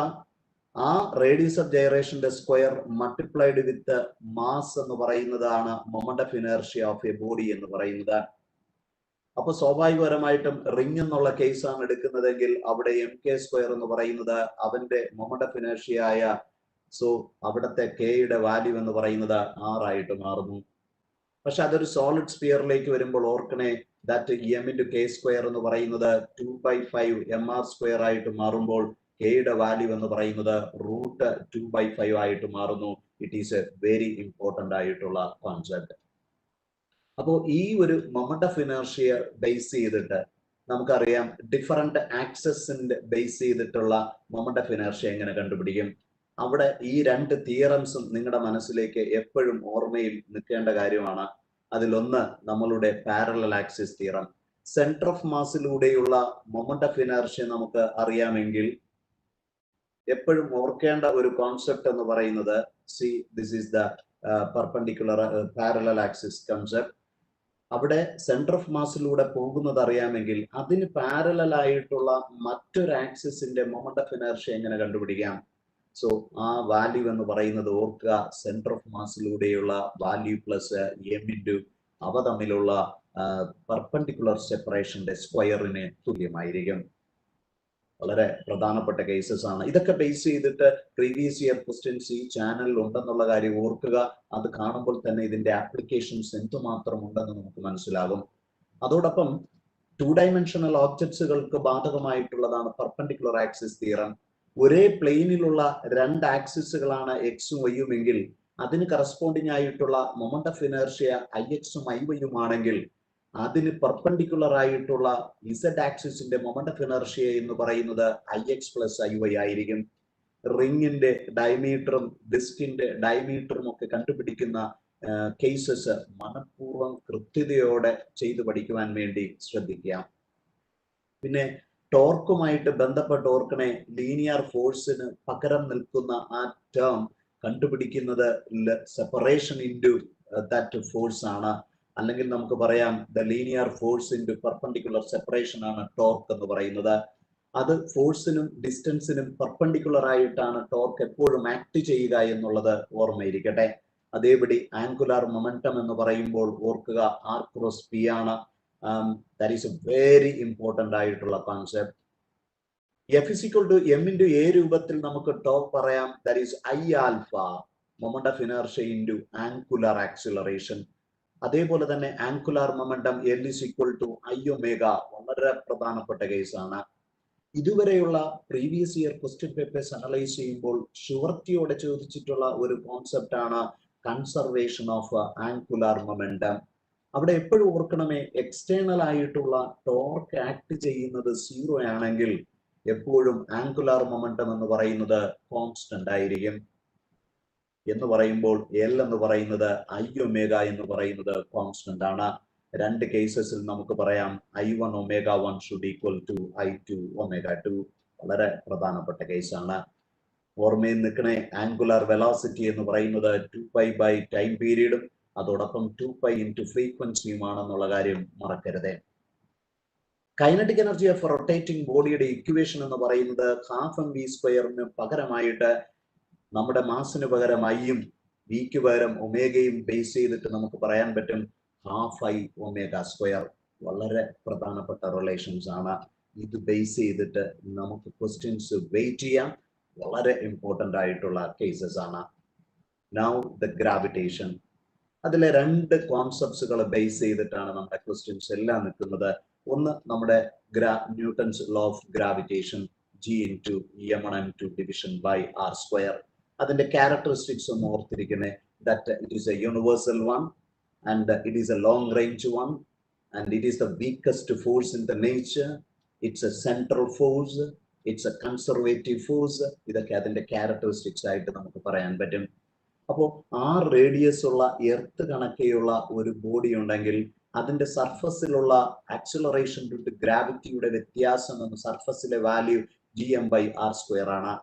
[SPEAKER 1] ആ റേഡിയസ് ഓഫ് ഗൈറേഷന്റെ സ്ക്വയർ മൾട്ടിപ്ലൈഡ് വിത്ത് മാസ് എന്ന് പറയുന്നതാണ് moment of inertia of a body എന്ന് പറയുന്നത്. അപ്പൊ സ്വാഭാവികപരമായിട്ടും റിംഗ് എന്നുള്ള കേസാണ് എടുക്കുന്നതെങ്കിൽ അവിടെ എം കെ സ്ക്വയർ എന്ന് പറയുന്നത് അവന്റെ മൊമെന്റ് ഓഫ് ഇനർഷ്യ ആയ, സോ അവിടുത്തെ കെയുടെ വാല്യൂ എന്ന് പറയുന്നത് 6 ആയിട്ട് മാറുന്നു. പക്ഷെ അതൊരു സോളിഡ് സ്പിയറിലേക്ക് വരുമ്പോൾ ഓർക്കണേ, that M into K square എന്ന് പറയുന്നത് 2/5 mr സ്ക്വയർ ആയിട്ട് മാറുമ്പോൾ കെയുടെ വാല്യൂ എന്ന് പറയുന്നത് √2/5 ആയിട്ട് മാറുന്നു. It is a very important ആയിട്ടുള്ള കോൺസെപ്റ്റ്. അപ്പോൾ ഈ ഒരു മൊമെന്റ് ഓഫ് ഇനർഷ്യ ബേസ് ചെയ്തിട്ട് നമുക്കറിയാം ഡിഫറെന്റ് ആക്സസിന്റെ ബേസ് ചെയ്തിട്ടുള്ള മൊമെന്റ് ഓഫ് ഇനർഷ്യ എങ്ങനെ കണ്ടുപിടിക്കും. അവിടെ ഈ രണ്ട് തിയറംസും നിങ്ങളുടെ മനസ്സിലേക്ക് എപ്പോഴും ഓർമ്മയിൽ നിൽക്കേണ്ട കാര്യമാണ്. അതിലൊന്ന് നമ്മളുടെ parallel axis theorem. Centre of മാസിലൂടെയുള്ള മൊമെന്റ് ഓഫ് ഇനർഷ്യ നമുക്ക് അറിയാമെങ്കിൽ എപ്പോഴും ഓർക്കേണ്ട ഒരു കോൺസെപ്റ്റ് എന്ന് പറയുന്നത്, see this is the perpendicular parallel axis concept. അവിടെ സെന്റർ ഓഫ് മാസിലൂടെ പോകുന്നത് അറിയാമെങ്കിൽ അതിന് പാരലൽ ആയിട്ടുള്ള മറ്റൊരു ആക്സിസിന്റെ മൊമെന്റ് ഓഫ് ഇനർഷ്യ എങ്ങനെ കണ്ടുപിടിക്കാം. സോ ആ വാല്യൂ എന്ന് പറയുന്നത് ഓർക്കുക, സെന്റർ ഓഫ് മാസിലൂടെയുള്ള വാല്യൂ പ്ലസ് എം ഇൻറ്റു അവ തമ്മിലുള്ള പെർപെൻഡിക്കുലർ സെപ്പറേഷന്റെ സ്ക്വയറിന് തുല്യമായിരിക്കും. വളരെ പ്രധാനപ്പെട്ട കേസസ് ആണ്. ഇതൊക്കെ ബേസ് ചെയ്തിട്ട് പ്രീവിയസ് ഇയർ ക്വസ്റ്റ്യൻസ് ഈ ചാനലിൽ ഉണ്ടെന്നുള്ള കാര്യം ഓർക്കുക. അത് കാണുമ്പോൾ തന്നെ ഇതിന്റെ ആപ്ലിക്കേഷൻസ് എന്തുമാത്രം ഉണ്ടെന്ന് നമുക്ക് മനസ്സിലാകും. അതോടൊപ്പം 2 ഡയമെൻഷണൽ ഓബ്ജക്ട്സുകൾക്ക് ബാധകമായിട്ടുള്ളതാണ് പെർപെൻഡിക്കുലർ ആക്സിസ് തിയറം. ഒരേ പ്ലെയിനിലുള്ള രണ്ട് ആക്സിസുകളാണ് എക്സും വൈയും എങ്കിൽ അതിന് കറസ്പോണ്ടിങ് ആയിട്ടുള്ള മൊമെന്റ് ഓഫ് ഇനർഷ്യ ഐ എക്സും ഐ വൈയും ആണെങ്കിൽ അതിന് പെർപെൻഡിക്കുലർ ആയിട്ടുള്ള ഇസഡ് ആക്സിസിന്റെ മൊമെന്റ് ഓഫ് ഇനർഷ്യ എന്ന് പറയുന്നത് I X plus I Y ആയിരിക്കും. റിങ്ങിന്റെ ഡയമീറ്ററും ഡിസ്കിന്റെ ഡയമീറ്ററും ഒക്കെ കണ്ടുപിടിക്കുന്ന കേസസ് മനഃപൂർവ്വം കൃത്യതയോടെ ചെയ്തു പഠിക്കുവാൻ വേണ്ടി ശ്രദ്ധിക്കാം. പിന്നെ ടോർക്കുമായിട്ട് ബന്ധപ്പെട്ട് ഓർക്കണേ, ലീനിയർ ഫോഴ്സിന് പകരം നിൽക്കുന്ന ആ ടേം കണ്ടുപിടിക്കുന്നത് സെപ്പറേഷൻ ഇൻറ്റു ദാറ്റ് ഫോഴ്സ് ആണ്. അല്ലെങ്കിൽ നമുക്ക് പറയാം the linear force into perpendicular separation ആണ് ടോർക്ക് എന്ന് പറയുന്നത്. അത് ഫോഴ്സിനും ഡിസ്റ്റൻസിനും പെർപെൻഡിക്കുലർ ആയിട്ടാണ് ടോർക്ക് എപ്പോഴും ആക്ട് ചെയ്യുക എന്നുള്ളത് ഓർമ്മയിരിക്കട്ടെ. അതേപടി ആംഗുലാർ മൊമെന്റം എന്ന് പറയുമ്പോൾ ഓർക്കുക ആർ ക്രോസ് പി ആണ്. That is a very important ആയിട്ടുള്ള concept. F is equal to M into A രൂപത്തിൽ നമുക്ക് ടോർക്ക് പറയാം. That is I alpha moment of inertia into angular acceleration. അതേപോലെ തന്നെ angular momentum L is equal to I omega, വളരെ പ്രധാനപ്പെട്ട കേസാണ്. ഇതുവരെയുള്ള previous year question papers analyse ചെയ്യുമ്പോൾ ഷുവർട്ടിയോടെ ചോദിച്ചിട്ടുള്ള ഒരു കോൺസെപ്റ്റ് ആണ് കൺസർവേഷൻ ഓഫ് ആംഗുലാർ മൊമെന്റം. അവിടെ എപ്പോഴും ഓർക്കണമേ, എക്സ്റ്റേണൽ ആയിട്ടുള്ള ടോർക്ക് ആക്ട് ചെയ്യുന്നത് 0 ആണെങ്കിൽ എപ്പോഴും ആംഗുലാർ മൊമെന്റം എന്ന് പറയുന്നത് കോൺസ്റ്റന്റ് ആയിരിക്കും. എന്ന് പറയുമ്പോൾ എൽ എന്ന് പറയുന്നത് ഐ ഒമേഗ എന്ന് പറയുന്നത് കോൺസ്റ്റന്റ് ആണ്. രണ്ട് കേസസിൽ നമുക്ക് പറയാം I1 ω1 should equal to I2 ω2. വളരെ പ്രധാനപ്പെട്ട കേസാണ്. ഓർമ്മയിൽ നിൽക്കണേ, ആംഗുലാർ വെലോസിറ്റി എന്ന് പറയുന്നത് 2π ബൈ ടൈം പീരീഡും അതോടൊപ്പം 2π ഇൻറ്റു ഫ്രീക്വൻസിയുമാണെന്നുള്ള കാര്യം മറക്കരുത്. കൈനറ്റിക് എനർജി ഓഫ് റൊട്ടേറ്റിംഗ് ബോഡിയുടെ ഇക്വേഷൻ എന്ന് പറയുന്നത് ഹാഫ് എം വി സ്ക്വയറിന് പകരമായിട്ട് നമ്മുടെ മാസിന് പകരം ഐയും വിക്ക് പകരം ഒമേഗയും ബേസ് ചെയ്തിട്ട് നമുക്ക് പറയാൻ പറ്റും ഹാഫ് ഐ ഒമേഗ സ്ക്വയർ. വളരെ പ്രധാനപ്പെട്ട റിലേഷൻസ് ആണ്. ഇത് ബേസ് ചെയ്തിട്ട് നമുക്ക് ക്വസ്റ്റ്യൻസ് വെയിറ്റ് ചെയ്യാം. വളരെ ഇമ്പോർട്ടൻ്റ് ആയിട്ടുള്ള കേസസ് ആണ്. Now the gravitation. അതിലെ രണ്ട് കോൺസെപ്റ്റ്സുകൾ ബേസ് ചെയ്തിട്ടാണ് നമ്മുടെ ക്വസ്റ്റ്യൻസ് എല്ലാം നിൽക്കുന്നത്. ഒന്ന് നമ്മുടെ Newton's law of gravitation, G into m1 m2 division by R square. അതിന്റെ ക്യാരക്ടറിസ്റ്റിക്സ് ഒന്ന് ഓർത്തിരിക്കണേ. That it is a universal one and it is a long range one and it is the weakest force in the nature. It's a central force, it's a conservative force. ഇതൊക്കെ അതിന്റെ characteristics ആയിട്ട് നമുക്ക് പറയാൻ പറ്റും. അപ്പോൾ ആ radius ഉള്ള earth കണക്കെയുള്ള ഒരു ബോഡി ഉണ്ടെങ്കിൽ അതിന്റെ സർഫസിലുള്ള ആക്സിലറേഷൻ ടു ഗ്രാവിറ്റിയുടെ വ്യത്യാസം എന്ന സർഫസിലെ വാല്യൂ gm/r² ആണ്.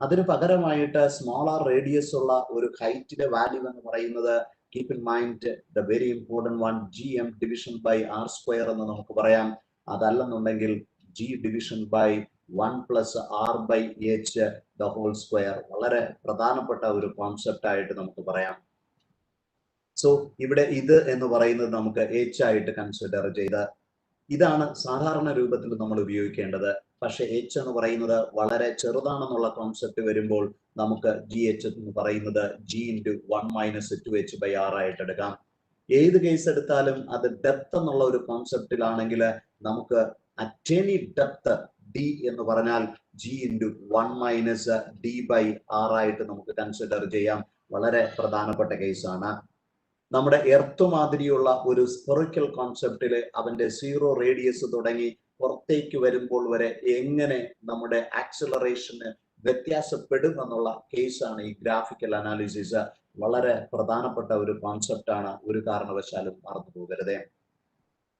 [SPEAKER 1] അതിന് പകരമായിട്ട് സ്മോളർ റേഡിയസ് ഉള്ള ഒരു ഹൈറ്റിന്റെ വാല്യൂ എന്ന് പറയുന്നത്, keep in mind the very important one, gm/r² എന്ന് നമുക്ക് പറയാം. അതല്ലെന്നുണ്ടെങ്കിൽ g/m². 1 plus R by H the whole square. വളരെ പ്രധാനപ്പെട്ട ഒരു കോൺസെപ്റ്റ് ആയിട്ട് നമുക്ക് പറയാം. സോ ഇവിടെ ഇത് എന്ന് പറയുന്നത് നമുക്ക് എച്ച് ആയിട്ട് കൺസിഡർ ചെയ്ത് ഇതാണ് സാധാരണ രൂപത്തിൽ നമ്മൾ ഉപയോഗിക്കേണ്ടത്. പക്ഷെ എച്ച് എന്ന് പറയുന്നത് വളരെ ചെറുതാണെന്നുള്ള കോൺസെപ്റ്റ് വരുമ്പോൾ നമുക്ക് ജി എച്ച് എന്ന് പറയുന്നത് ജി ഇൻറ്റു 1 - 2h/r ആയിട്ട് എടുക്കാം. ഏത് കേസ് എടുത്താലും അത് ഡെപ്ത് എന്നുള്ള ഒരു കോൺസെപ്റ്റിലാണെങ്കിൽ നമുക്ക് അറ്റേനി ഡെപ്ത് ഡി എന്ന് പറഞ്ഞാൽ ജി ഇൻറ്റു 1 - d/r ആയിട്ട് നമുക്ക് കൺസിഡർ ചെയ്യാം. വളരെ പ്രധാനപ്പെട്ട കേസാണ്. നമ്മുടെ എർത്ത് മാതിരിയുള്ള ഒരു സ്പെറിക്കൽ കോൺസെപ്റ്റില് അവന്റെ 0 റേഡിയസ് തുടങ്ങി പുറത്തേക്ക് വരുമ്പോൾ വരെ എങ്ങനെ നമ്മുടെ ആക്സിലറേഷന് വ്യത്യാസപ്പെടും എന്നുള്ള കേസാണ് ഈ ഗ്രാഫിക്കൽ അനാലിസിസ്. വളരെ പ്രധാനപ്പെട്ട ഒരു കോൺസെപ്റ്റ് ആണ്, ഒരു കാരണവശാലും മറന്നു പോകരുത്.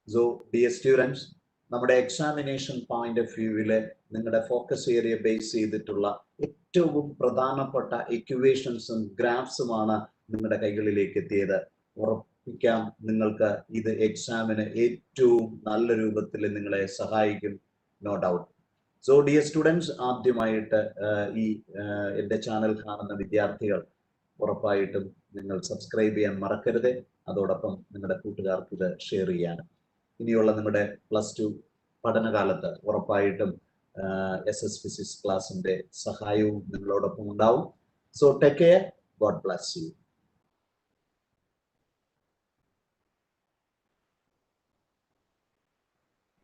[SPEAKER 1] സോ ഡിയർ സ്റ്റുഡൻസ്, നമ്മുടെ എക്സാമിനേഷൻ പോയിന്റ് ഓഫ് വ്യൂവില് നിങ്ങളുടെ ഫോക്കസ് ഏരിയ ബേസ് ചെയ്തിട്ടുള്ള ഏറ്റവും പ്രധാനപ്പെട്ട ഇക്വേഷൻസും ഗ്രാഫ്സുമാണ് നിങ്ങളുടെ കൈകളിലേക്ക് എത്തിയത്. ഉറപ്പിക്കാം നിങ്ങൾക്ക് ഇത് എക്സാമിന് ഏറ്റവും നല്ല രൂപത്തിൽ നിങ്ങളെ സഹായിക്കും, no doubt. So dear students, ആദ്യമായിട്ട് ഈ എൻ്റെ ചാനൽ കാണുന്ന വിദ്യാർത്ഥികൾ ഉറപ്പായിട്ടും നിങ്ങൾ സബ്സ്ക്രൈബ് ചെയ്യാൻ മറക്കരുത്. അതോടൊപ്പം നിങ്ങളുടെ കൂട്ടുകാർക്ക് ഇത് ഷെയർ ചെയ്യാനും. ഇനിയുള്ള നിങ്ങളുടെ +2 പഠനകാലത്ത് ഉറപ്പായിട്ടും SS ഫിസിക്സ് ക്ലാസിന്റെ സഹായവും നിങ്ങളോടൊപ്പം ഉണ്ടാവും. So take care, God bless you.